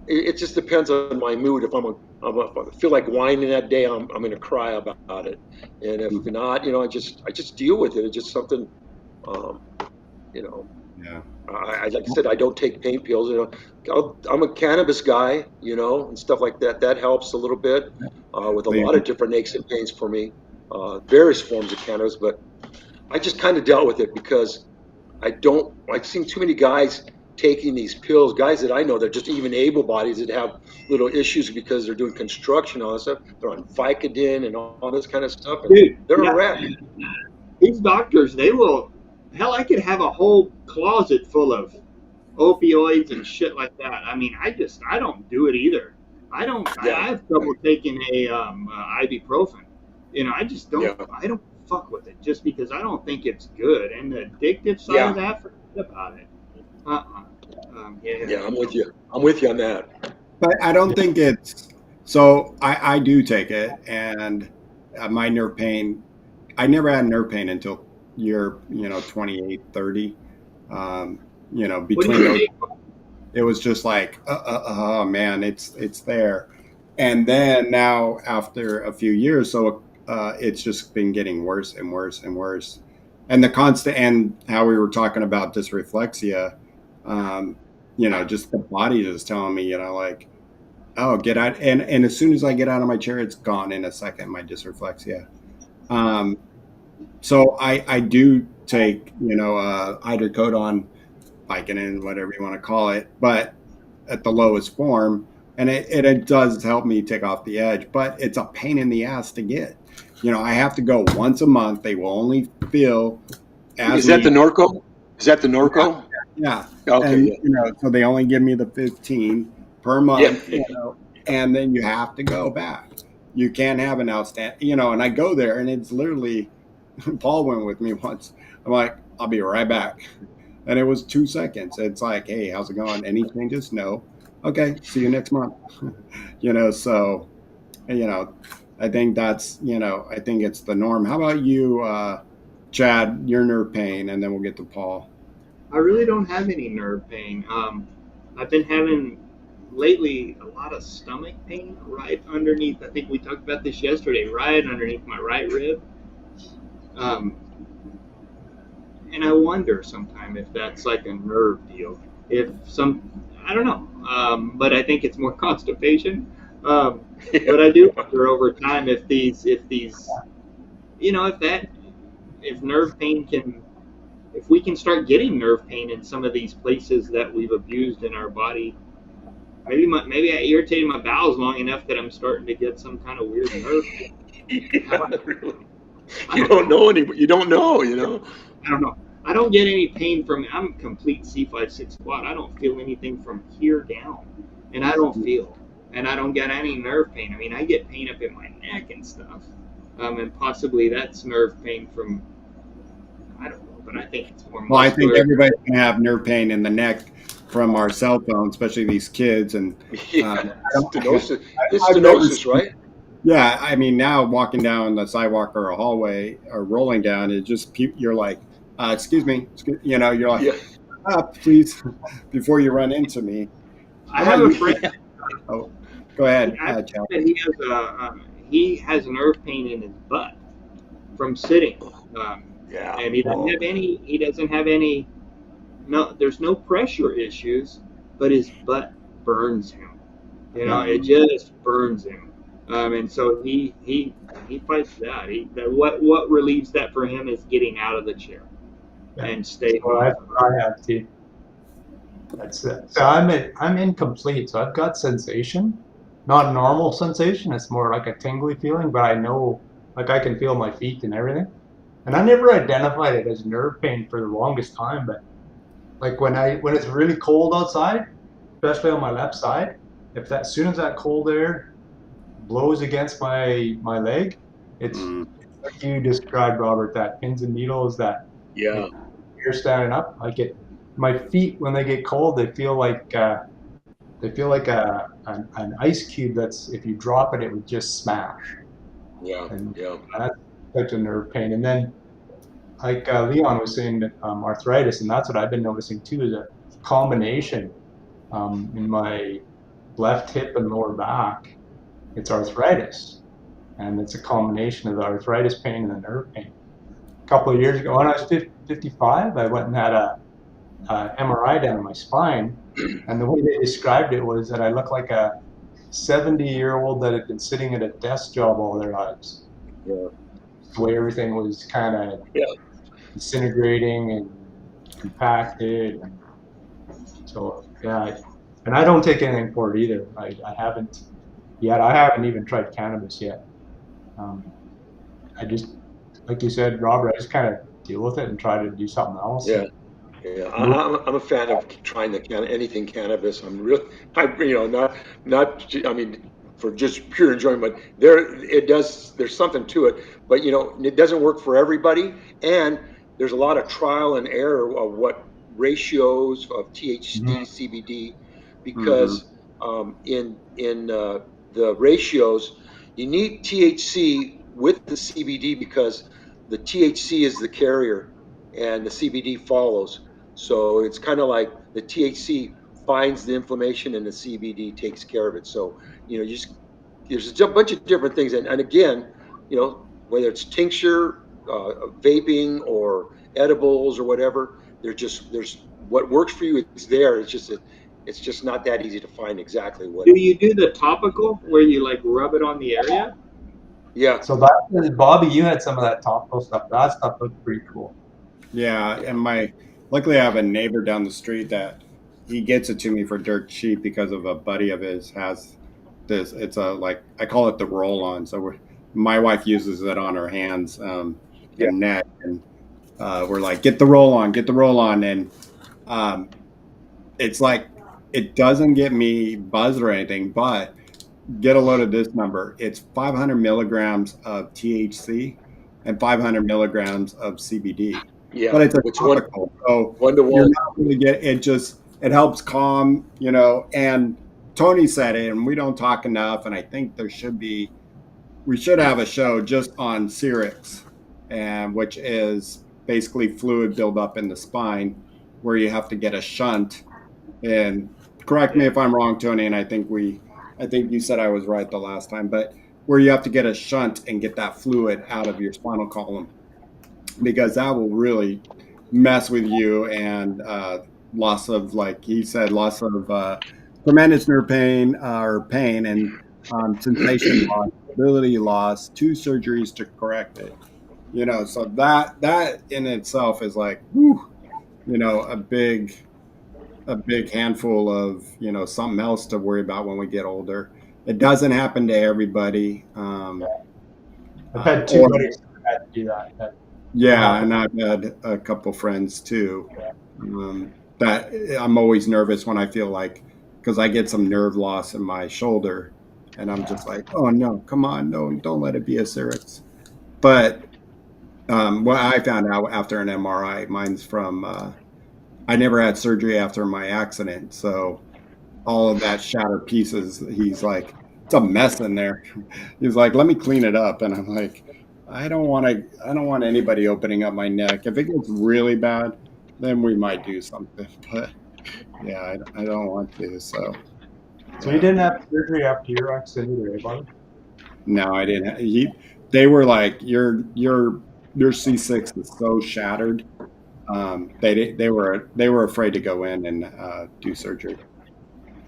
It just depends on my mood. If if I feel like whining that day, I'm going to cry about it. And if not, you know, I just deal with it. It's just something, you know. Yeah. Like I said, I don't take pain pills. You know, I'm a cannabis guy, you know, and stuff like that. That helps a little bit with a lot of different aches and pains for me, various forms of cannabis. But I just kind of dealt with it because I've seen too many guys taking these pills, guys that I know, they're just even able bodies that have little issues because they're doing construction, all this stuff. They're on Vicodin and all this kind of stuff. And Dude, they're a wreck. These doctors, they will, hell, I could have a whole closet full of opioids and shit like that. I mean, I don't do it either. I have trouble taking a ibuprofen. You know, I just don't, I don't fuck with it just because I don't think it's good. And the addictive side of that, forget about it. Yeah, I'm with you. I'm with you on that. But I don't think it's, so I do take it, and my nerve pain, I never had nerve pain until year, 28, 30. Between those, it was just like, oh man, it's there. And then now after a few years, so it's just been getting worse and worse and worse. And the constant, and how we were talking about dysreflexia, just the body is telling me, like, oh, get out. And as soon as I get out of my chair, it's gone in a second, my dysreflexia. So I do take, hydrocodone, Vicodin, whatever you want to call it, but at the lowest form. And it does help me take off the edge, but it's a pain in the ass to get. I have to go once a month. They will only fill. Is that the Norco? Is that the Norco? Yeah. Okay. And, so they only give me the 15 per month, and then you have to go back. You can't have an outstanding, and I go there and it's literally, Paul went with me once. I'm like, I'll be right back. And it was 2 seconds. It's like, hey, how's it going? Any changes? No. Okay. See you next month. So, I think that's, I think it's the norm. How about you, Chad, your nerve pain, and then we'll get to Paul. I really don't have any nerve pain. I've been having lately a lot of stomach pain right underneath. I think we talked about this yesterday, right underneath my right rib. And I wonder sometime if that's like a nerve deal. I don't know. But I think it's more constipation. But I do wonder over time if nerve pain if we can start getting nerve pain in some of these places that we've abused in our body. Maybe I irritated my bowels long enough that I'm starting to get some kind of weird nerve pain. You don't know. I don't know. I don't get any pain from. I'm complete C5-6 quad. I don't feel anything from here down. and I don't feel, and I don't get any nerve pain. I mean, I get pain up in my neck and stuff, and possibly that's nerve pain from, I don't know, but I think it's more Well, I think muscular. everybody's gonna have nerve pain in the neck from our cell phones, especially these kids. And Yeah, I stenosis. It's I've never stenosis, seen. right? Yeah, I mean, now walking down the sidewalk or a hallway or rolling down, it just you're like, excuse me, you're like, Yeah. please, before you run into me. I How have about a you? friend. Oh, go ahead, I have a Chad. friend that he has nerve pain in his butt from sitting, um, Yeah. and he doesn't Oh, have any. He doesn't have any. No, there's no pressure issues, but his butt burns him. You know, it just burns him, and so he fights that. What relieves that for him is getting out of the chair and staying Well, off of it. I have to. That's it. So I'm incomplete. So I've got sensation, not normal sensation. It's more like a tingly feeling, but I know, like I can feel my feet and everything. And I never identified it as nerve pain for the longest time. But like when it's really cold outside, especially on my left side, if that as soon as that cold air blows against my leg, it's like you described, Robert. That pins and needles. That yeah. you're standing up. Like it, my feet when they get cold, they feel like an ice cube that's if you drop it, it would just smash. Yeah. And Yeah. that's such a nerve pain. And then like Leon was saying, arthritis, and that's what I've been noticing too, is a combination in my left hip and lower back. It's arthritis, and it's a combination of the arthritis pain and the nerve pain. A couple of years ago, when I was 55, I went and had a MRI down in my spine, and the way they described it was that I looked like a 70-year-old that had been sitting at a desk job all their lives. Yeah. The way everything was kind of Yeah. disintegrating and compacted, and so yeah. And I don't take anything for it either. I haven't yet. I haven't even tried cannabis yet. I just, like you said, Robert, I just kind of deal with it and try to do something else. Yeah. Yeah, I'm a fan of trying anything cannabis. I'm real, not. I mean, for just pure enjoyment. But there's something to it. But it doesn't work for everybody, and there's a lot of trial and error of what ratios of THC, CBD, because in the ratios, you need THC with the CBD because the THC is the carrier, and the CBD follows. So it's kind of like the THC finds the inflammation and the CBD takes care of it. So, there's a bunch of different things. And again, whether it's tincture, vaping, or edibles or whatever, there's what works for you. It's there. It's just not that easy to find exactly what. Do you do the topical where you like rub it on the area? Yeah. So that, Bobby, you had some of that topical stuff. That stuff looked pretty cool. Yeah, and luckily I have a neighbor down the street that he gets it to me for dirt cheap because of a buddy of his has this. It's I call it the Rollin. So my wife uses it on her hands and neck, and we're like, get the Rollin, and it's like it doesn't get me buzzed or anything, but get a load of this number. It's 500 milligrams of THC and 500 milligrams of CBD. Yeah, But it's a it's topical, so one to you're one. not going to get it. It helps calm, And Tony said it, and we don't talk enough. And I think we should have a show just on Syrinx, and which is basically fluid buildup in the spine, where you have to get a shunt. And correct me if I'm wrong, Tony. And I think you said I was right the last time, but where you have to get a shunt and get that fluid out of your spinal column, because that will really mess with you, and loss of, like he said, loss of tremendous nerve pain or pain, and sensation loss, ability loss, 2 surgeries to correct it. So that in itself is like, whew, a big handful of something else to worry about when we get older. It doesn't happen to everybody. I've had two buddies that had to do that. Yeah, and I've had a couple friends too. That I'm always nervous when I feel like, because I get some nerve loss in my shoulder, and I'm just like, oh no, come on, no, don't let it be a cervix. But what I found out after an MRI, mine's from I never had surgery after my accident, so all of that shattered pieces. He's like, it's a mess in there. He's like, let me clean it up, and I'm like, I don't want to. I don't want anybody opening up my neck. If it gets really bad, then we might do something. But yeah, I don't want to. So So you yeah, didn't have surgery after your accident either, eh, buddy? no, I didn't. They were like, your C6 is so shattered. They were afraid to go in and do surgery.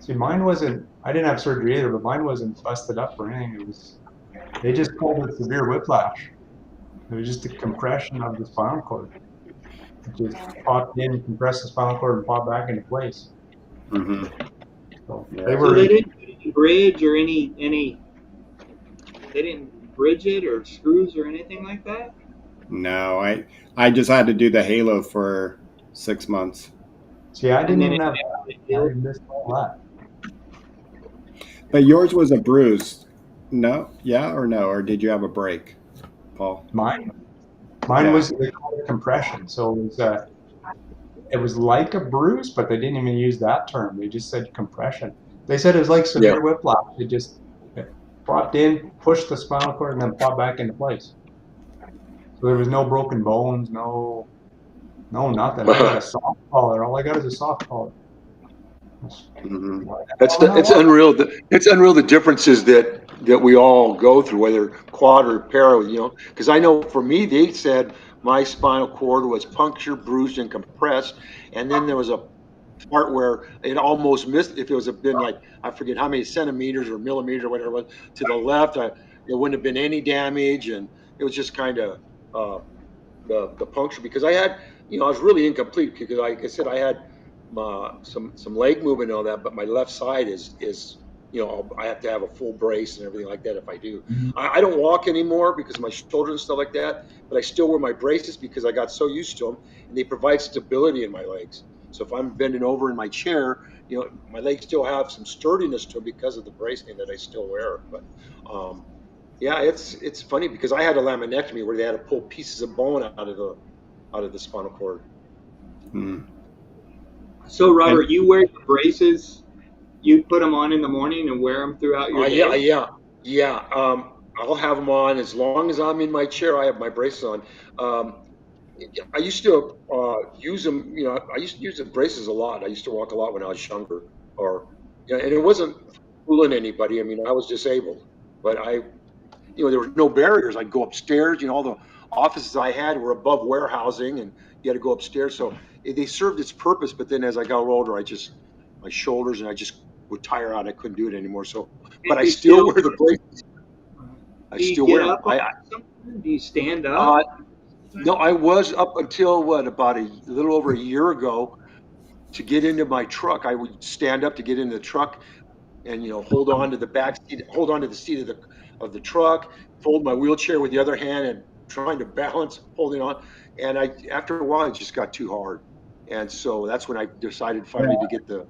See, mine wasn't. I didn't have surgery either, but mine wasn't busted up or anything. It was. They just called it severe whiplash. It was just a compression of the spinal cord. It just popped in, compressed the spinal cord, and popped back into place. Hmm. So they Yeah. So were. they didn't do any bridge or any. They didn't bridge it or screws or anything like that. No, I just had to do the halo for 6 months. See, I And didn't then even have it that. I healed. missed all that. But yours was a bruise. No, yeah or no, or did you have a break, Paul? Mine Yeah. was they called it compression. So it was like a bruise, but they didn't even use that term. They just said compression. They said it was like Yeah. severe whiplash. It popped in, pushed the spinal cord, and then popped back into place. So there was no broken bones, no nothing. I got a soft collar. All I got is a soft collar. Hmm. What the That's hell that it's was? unreal. It's unreal the differences that we all go through, whether quad or para. Because I know for me, they said my spinal cord was punctured, bruised, and compressed, and then there was a part where it almost missed. If it was been like I forget how many centimeters or millimeters or whatever it was to the left, it wouldn't have been any damage, and it was just kind of uh, the puncture because I had I was really incomplete because like I said I had some leg movement and all that, but my left side is I have to have a full brace and everything like that if I do. I don't walk anymore because of my shoulders and stuff like that, but I still wear my braces because I got so used to them and they provide stability in my legs. So if I'm bending over in my chair, my legs still have some sturdiness to them because of the bracing that I still wear. But yeah, it's funny because I had a laminectomy where they had to pull pieces of bone out of the spinal cord. Mm. So And Robert, you wear your braces. You put them on in the morning and wear them throughout your Yeah, day. yeah. I'll have them on as long as I'm in my chair. I have my braces on. Um, I used to use them. I used to use the braces a lot. I used to walk a lot when I was younger, or and it wasn't fooling anybody. I mean, I was disabled, but there were no barriers. I'd go upstairs. All the offices I had were above warehousing, and you had to go upstairs. So they served its purpose. But then as I got older, my shoulders and I just would tire out. I couldn't do it anymore. So, And but I you still still wear the braces. I do you still get wear them. up on something? Do you stand up? Uh, no, I was up until what about a little over a year ago to get into my truck. I would stand up to get into the truck and hold on to the back seat, hold on to the seat of the truck, fold my wheelchair with the other hand, and trying to balance, holding on. And after a while, it just got too hard, and so that's when I decided finally to get the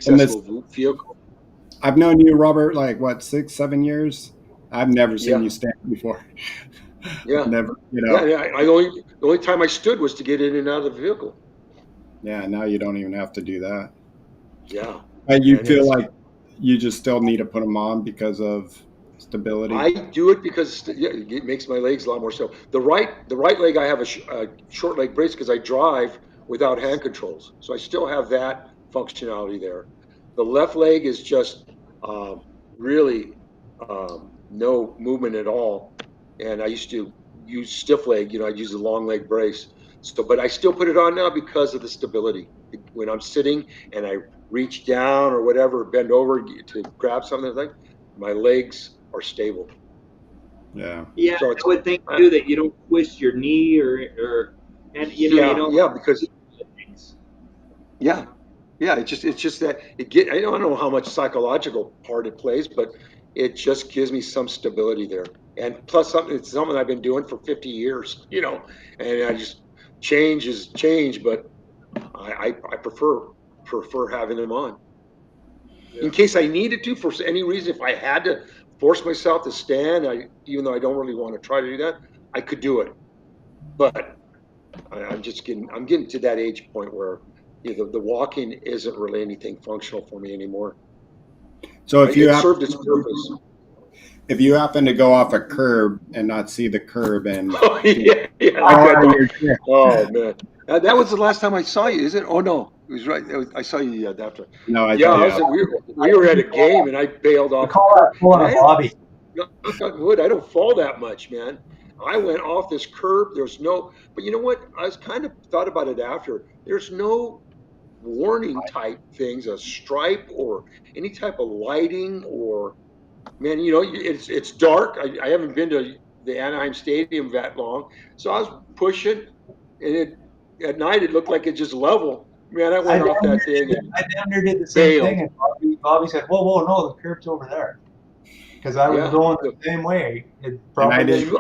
and this, accessible vehicle. I've known you, Robert, like what, 6, 7 years. I've never seen Yeah, you stand before. yeah, Never, yeah, yeah. The only time I stood was to get in and out of the vehicle. yeah. Now you don't even have to do that. Yeah, And you and feel it's like you just still need to put them on because of I stability. do it because yeah, it makes my legs a lot more so. The right leg I have a short leg brace because I drive without hand controls, so I still have that functionality there. The left leg is just um, really no movement at all, and I used to use stiff leg. I'd use the long leg brace. So, but I still put it on now because of the stability. When I'm sitting and I reach down or whatever, bend over to grab something like my legs are stable. Yeah. Yeah, So it's I would think uh, too that you don't twist your knee or and you yeah, don't yeah, because things. yeah, yeah. It's just that I don't know how much psychological part it plays, but it just gives me some stability there. And plus, it's something I've been doing for 50 years, and I just change is change, but I prefer having them on. in case I needed to for any reason. If I had to force myself to stand, even though I don't really want to try to do that, I could do it. But I'm getting to that age point where the walking isn't really anything functional for me anymore. So if you It have, served its purpose. if you happen to go off a curb and not see the curb and Oh yeah, oh man, that was the last time I saw you, is it? Oh no, it was right. I saw you after. no, I Yeah, yeah. we were at a game and I bailed We off the call curb. that pulling a Bobby. Knock on wood, I don't fall that much, man. I went off this curb. There's no, but you know what? I was kind of thought about it after. There's no warning type things, a stripe or any type of lighting or, man, it's dark. I haven't been to the Anaheim Stadium that long, so I was pushing, and at night it looked like it just level. Man, I went off that thing and I damn near did the same bailed. thing, and Bobby said, "Whoa, no, the curb's over there," because I was going the same way. It probably did.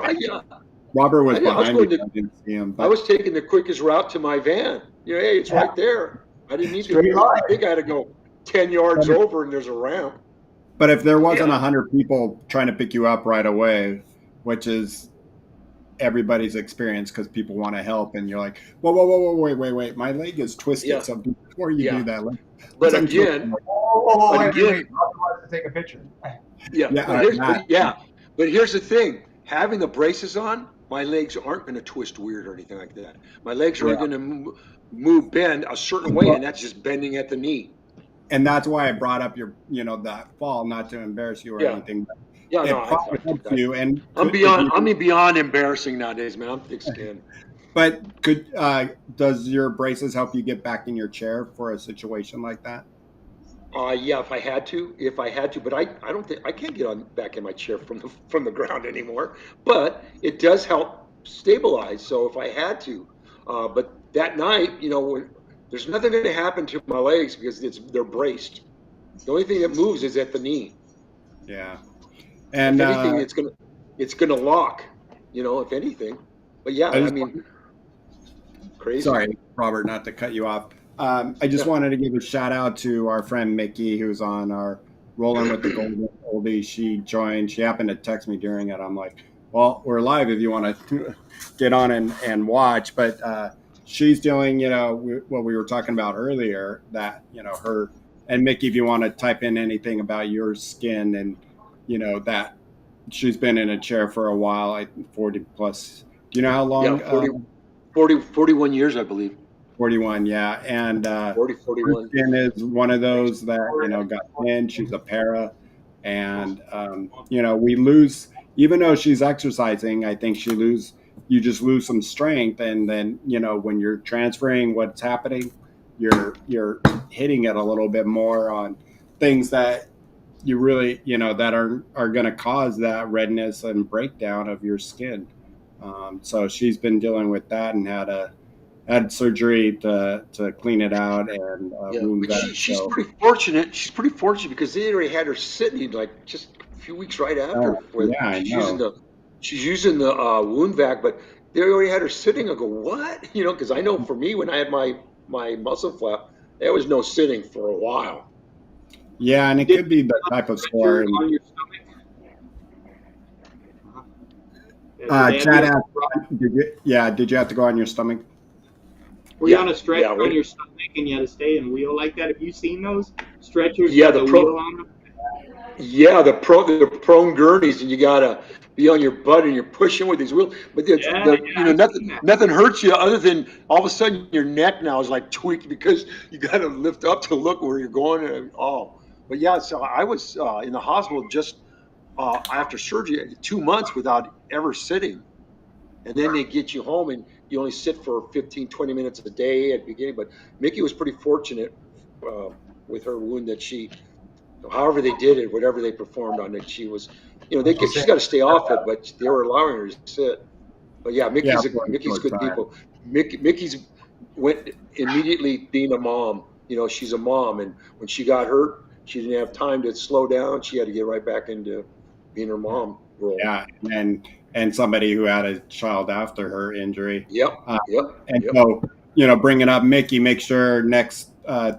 Robert was I was behind going me. to- I didn't see him. I was taking the quickest route to my van. Hey, it's right there. I didn't need to. I think I had to go 10 yards over, and there's a ramp. But if there wasn't 100 people trying to pick you up right away, which is everybody's experience because people want to help, and you're like, whoa, wait, my leg is twisted. Yeah. So before you do that, but again, wait, to take a picture. But here's the thing: having the braces on, my legs aren't going to twist weird or anything like that. My legs are going to bend a certain way, and that's just bending at the knee. And that's why I brought up your, that fall, not to embarrass you or anything. But you, and I'm beyond embarrassing nowadays, man. I'm thick-skinned. But does your braces help you get back in your chair for a situation like that? Yeah, if I had to, but I don't think I can't get back in my chair from the ground anymore. But it does help stabilize. So if I had to, but that night, there's nothing going to happen to my legs because they're braced. The only thing that moves is at the knee. Yeah, and if anything, it's gonna lock. If anything. But yeah, I mean, crazy. Sorry, Robert, not to cut you off. I just wanted to give a shout out to our friend Mickey, who's on our Rollin with the Golden Oldie. She joined. She happened to text me during it. I'm like, well, we're live if you want to get on and watch. But she's doing, what we were talking about earlier, that, her and Mickey, if you want to type in anything about your skin and, that she's been in a chair for a while, 40 plus. Do you know how long? Yeah, 41 years, I believe. 41, yeah. And 41. Skin is one of those that, got thin. She's a para. And, we lose, even though she's exercising, I think you just lose some strength. And then, when you're transferring what's happening, you're hitting it a little bit more on things that you really, that are going to cause that redness and breakdown of your skin. So she's been dealing with that and had surgery to clean it out and she's pretty fortunate. She's pretty fortunate because they already had her sitting like just a few weeks right after. She's using the wound vac, but they already had her sitting. I go, what? Because I know for me when I had my muscle flap, there was no sitting for a while. Yeah, and it could be the type of sore. On your stomach? Chad asked, did you have to go on your stomach? Were you on a stretcher on your stomach and you had to stay and wheel like that? Have you seen those stretchers? Yeah, the wheel on them? Yeah, the prone gurneys, and you gotta be on your butt and you're pushing with these wheels. But nothing hurts you other than all of a sudden your neck now is like tweaked because you got to lift up to look where you're going. But yeah, so I was in the hospital just after surgery, 2 months without ever sitting. And then they get you home and you only sit for 15, 20 minutes a day at the beginning. But Mickey was pretty fortunate with her wound that however they did it, whatever they performed on it, she was, she's got to stay off it, but they were allowing her to sit. But yeah, Mickey's good people. Mickey's went immediately being a mom. She's a mom, and when she got hurt, she didn't have time to slow down. She had to get right back into being her mom role. Yeah, and somebody who had a child after her injury. Yep. So, bringing up Mickey, make sure next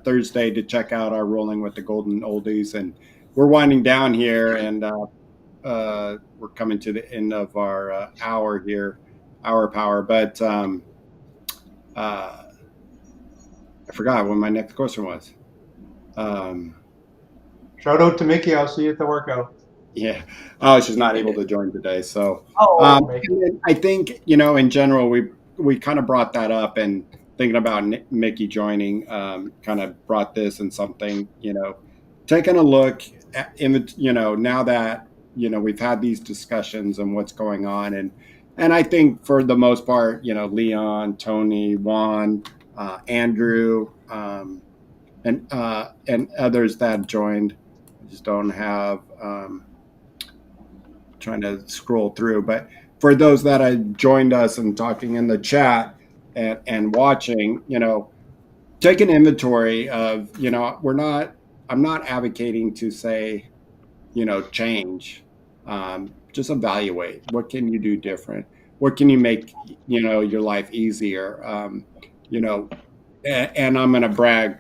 Thursday to check out our Rolling with the Golden Oldies, and we're winding down here, and we're coming to the end of our hour here, hour power. But I forgot what my next question was. Shout out to Mickey. I'll see you at the workout. Yeah. Oh, she's not able to join today. So Mickey. I think, in general, we kind of brought that up, and thinking about Mickey joining kind of brought this and something, taking a look at, now that, we've had these discussions and what's going on. And I think for the most part, Leon, Tony, Juan, Andrew, and others that joined, I just don't have, trying to scroll through, but for those that have joined us and talking in the chat and watching, take an inventory of, I'm not advocating to say, change. Just evaluate. What can you do different? What can you make, your life easier? And I'm going to brag,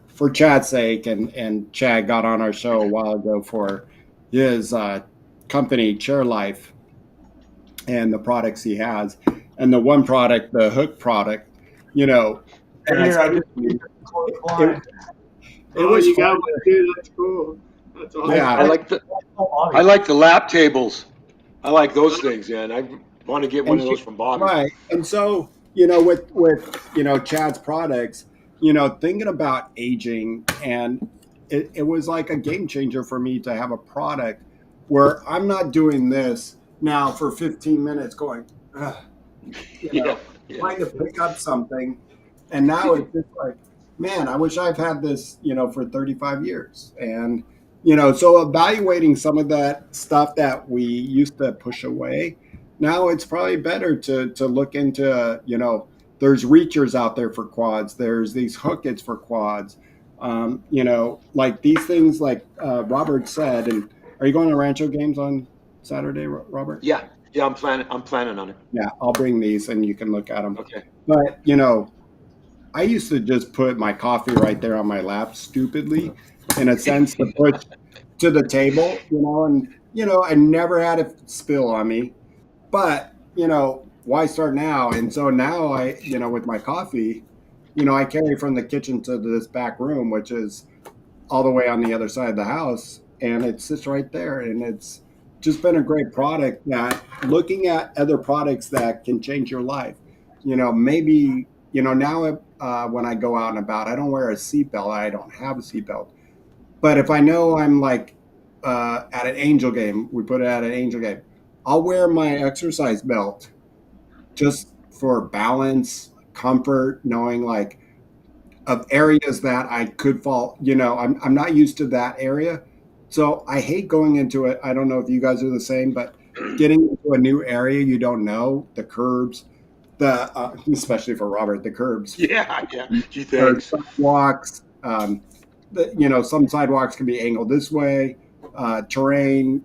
for Chad's sake, and Chad got on our show a while ago for his company, Chair Life, and the products he has, and the one product, the hook product, Here, I just it was you got one too. That's cool. That's awesome. Yeah, I like the lap tables. I like those things, man. I want to get one of those from Bobby. Right. And so, with Chad's products, thinking about aging, and it was like a game changer for me to have a product where I'm not doing this now for 15 minutes going, trying to pick up something. And now it's just like, man, I wish I've had this, for 35 years. And, so evaluating some of that stuff that we used to push away, now it's probably better to look into, there's reachers out there for quads. There's these hookets for quads. Like these things, like Robert said. And are you going to Rancho games on Saturday, Robert? Yeah, I'm planning on it. Yeah, I'll bring these and you can look at them. Okay. But I used to just put my coffee right there on my lap, stupidly, in a sense, to put to the table, and I never had it spill on me. But why start now? And so now I, with my coffee, I carry from the kitchen to this back room, which is all the way on the other side of the house, and it sits right there. And it's just been a great product. That looking at other products that can change your life, maybe, now when I go out and about, I don't wear a seatbelt. I don't have a seatbelt. But if I know I'm like at an Angel game, we put it at an Angel game, I'll wear my exercise belt just for balance, comfort, knowing like of areas that I could fall, I'm not used to that area. So I hate going into it. I don't know if you guys are the same, but getting into a new area, you don't know the curbs, especially for Robert, the curbs. Yeah. Gee, thanks. Sidewalks, some sidewalks can be angled this way, terrain,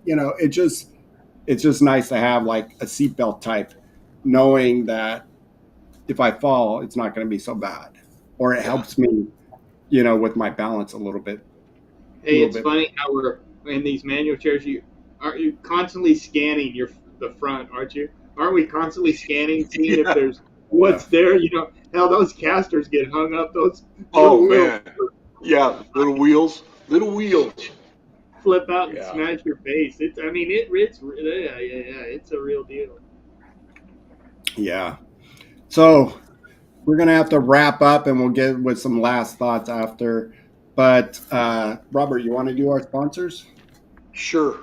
it's just nice to have like a seatbelt type, knowing that if I fall, it's not going to be so bad, or it helps me, with my balance a little bit. Hey, it's funny how we're in these manual chairs. Aren't you constantly scanning the front? Aren't you? Aren't we constantly scanning, seeing if there's what's there? Hell, those casters get hung up. Those man, yeah, little wheels flip out and smash your face. It's a real deal. Yeah. So we're gonna have to wrap up, and we'll get with some last thoughts after. But Robert, you want to do our sponsors? Sure.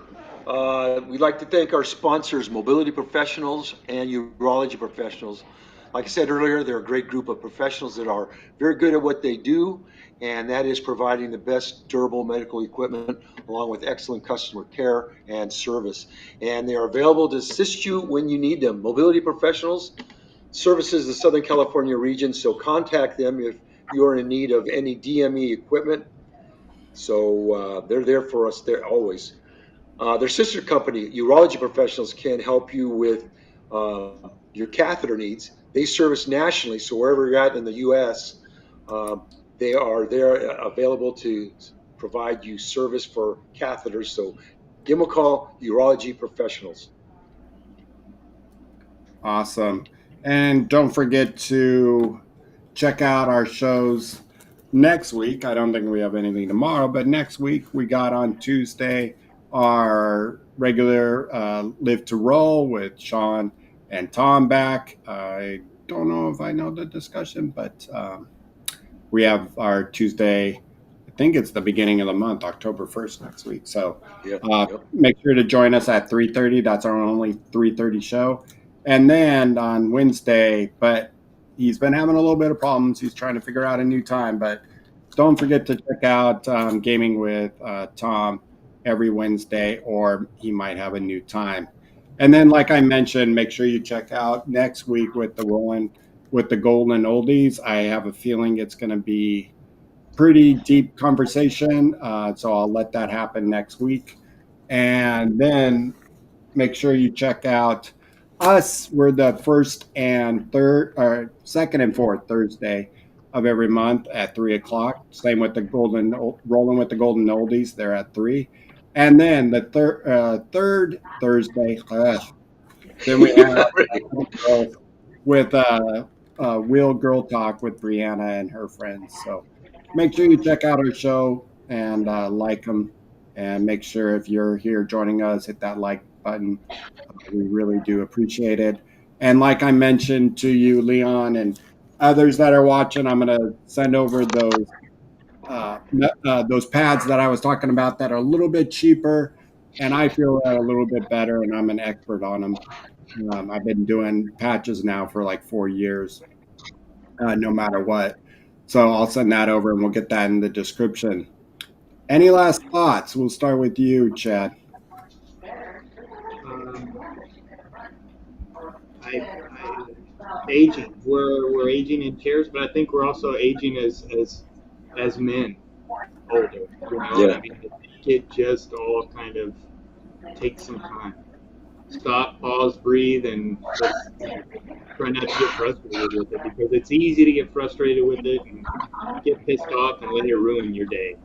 We'd like to thank our sponsors, Mobility Professionals and Urology Professionals. Like I said earlier, they're a great group of professionals that are very good at what they do, and that is providing the best durable medical equipment along with excellent customer care and service. And they are available to assist you when you need them. Mobility Professionals services the Southern California region, so contact them if you're in need of any DME equipment. So they're there for us there always. Their sister company, Urology Professionals, can help you with your catheter needs. They service nationally, so wherever you're at in the U.S., they are there available to provide you service for catheters. So give them a call, Urology Professionals. Awesome. And don't forget to check out our shows next week. I don't think we have anything tomorrow, but next week we got on Tuesday our regular Live to Roll with Shawn and Tom back. I don't know if I know the discussion, but we have our Tuesday. I think it's the beginning of the month, October 1st next week. So Yeah. make sure to join us at 3:30. That's our only 3:30 show. And then on Wednesday, but he's been having a little bit of problems. He's trying to figure out a new time, but don't forget to check out Gaming with Tom every Wednesday, or he might have a new time. And then, like I mentioned, make sure you check out next week with the Rollin with the Golden Oldies. I have a feeling it's going to be pretty deep conversation. So I'll let that happen next week. And then make sure you check out us. We're the second and fourth Thursday of every month at 3:00. Same with the Rolling with the Golden Oldies. They're at 3. And then the third Thursday, then we have with Wheel Girl Talk with Brianna and her friends. So make sure you check out our show and like them. And make sure if you're here joining us, hit that like button. We really do appreciate it. And like I mentioned to you, Leon, and others that are watching, I'm going to send over those pads that I was talking about that are a little bit cheaper, and I feel a little bit better, and I'm an expert on them. I've been doing patches now for like 4 years, no matter what. So I'll send that over, and we'll get that in the description. Any last thoughts? We'll start with you, Chad. Aging. We're aging in chairs, but I think we're also aging as men, older. You know, Yeah. I mean, it just all kind of takes some time. Stop, pause, breathe, and just try not to get frustrated with it, because it's easy to get frustrated with it and get pissed off and let it ruin your day.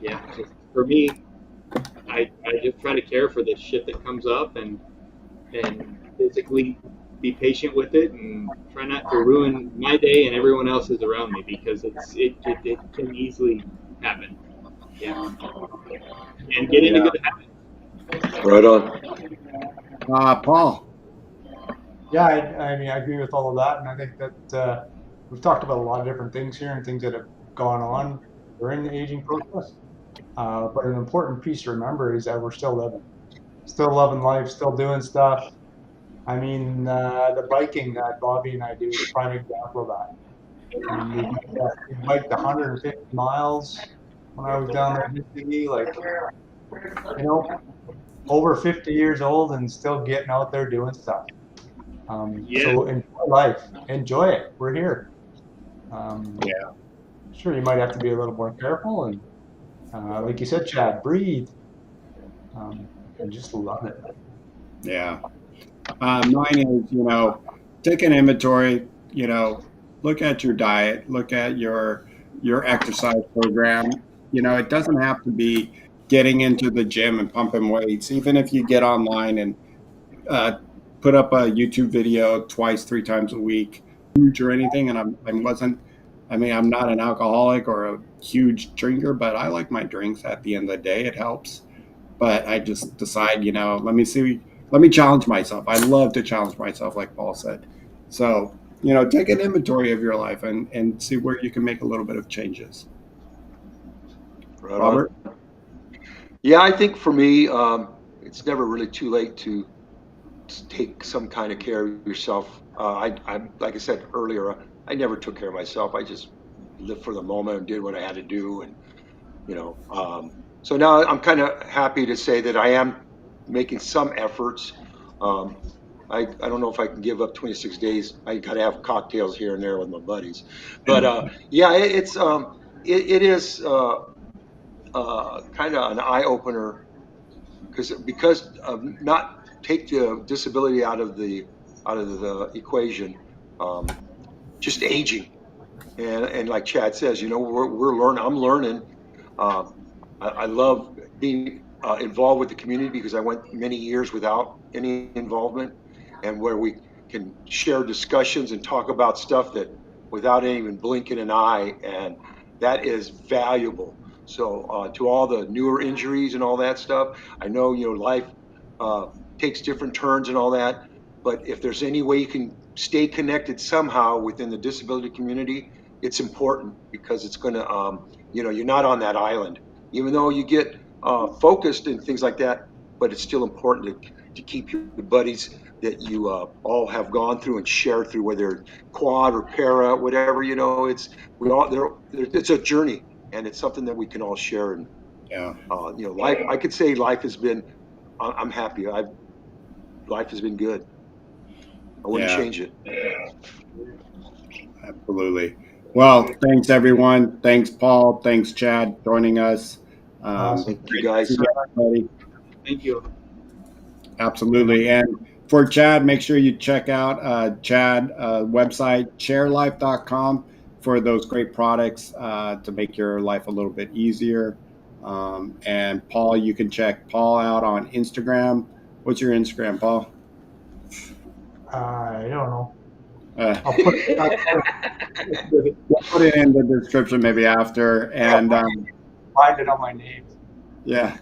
Yeah, just for me, I just try to care for the shit that comes up and physically be patient with it and try not to ruin my day and everyone else's around me, because it can easily happen. Yeah, and get into good habits. Right on. Paul. Yeah, I mean, I agree with all of that, and I think that we've talked about a lot of different things here and things that have gone on during the aging process. But an important piece to remember is that we're still loving life, still doing stuff. I mean, the biking that Bobby and I do is a prime example of that. I mean, we biked 150 miles when I was down there in Mississippi, like, you know, over 50 years old and still getting out there doing stuff. So enjoy life, enjoy it. We're here. Sure, you might have to be a little more careful, and like you said, Chad, breathe, and just love it. Yeah. Mine is, take an inventory, look at your diet, look at your exercise program. It doesn't have to be getting into the gym and pumping weights. Even if you get online and put up a YouTube video twice, 3 times a week, huge or anything. And I'm not an alcoholic or a huge drinker, but I like my drinks at the end of the day. It helps. But I just decide, let me challenge myself. I love to challenge myself, like Paul said. So, take an inventory of your life and see where you can make a little bit of changes. Right Robert? on. Yeah, I think for me, it's never really too late to take some kind of care of yourself. I'm like I said earlier, I never took care of myself. I just lived for the moment and did what I had to do, and so now I'm kind of happy to say that I am making some efforts. I don't know if I can give up 26 days. I got to have cocktails here and there with my buddies, but yeah, it is kind of an eye opener because of not take the disability out of the equation, just aging. And like Chad says, you know, we're learning. I'm learning. Um, I love being involved with the community because I went many years without any involvement, and where we can share discussions and talk about stuff that without even blinking an eye, and that is valuable. So to all the newer injuries and all that stuff, I know, you know, life uh, takes different turns and all that, but if there's any way you can stay connected somehow within the disability community, it's important because it's going to, you know, you're not on that island, even though you get focused and things like that. But it's still important to keep your buddies that you all have gone through and shared through, whether quad or para, whatever. You know, it's we all it's a journey, and it's something that we can all share. And Yeah. you know, life. I could say life has been. I'm happy. Life has been good. I wouldn't Yeah. change it. Absolutely. Well, thanks everyone. Thanks Paul. Thanks Chad joining us. Awesome. Thank you guys. See you, everybody. Thank you. Absolutely. And for Chad, make sure you check out Chad website, chairlife.com, for those great products to make your life a little bit easier. And Paul, you can check Paul out on Instagram. What's your Instagram, Paul? I don't know. I'll Good. put it in the description maybe after. And Find it on my name. yeah.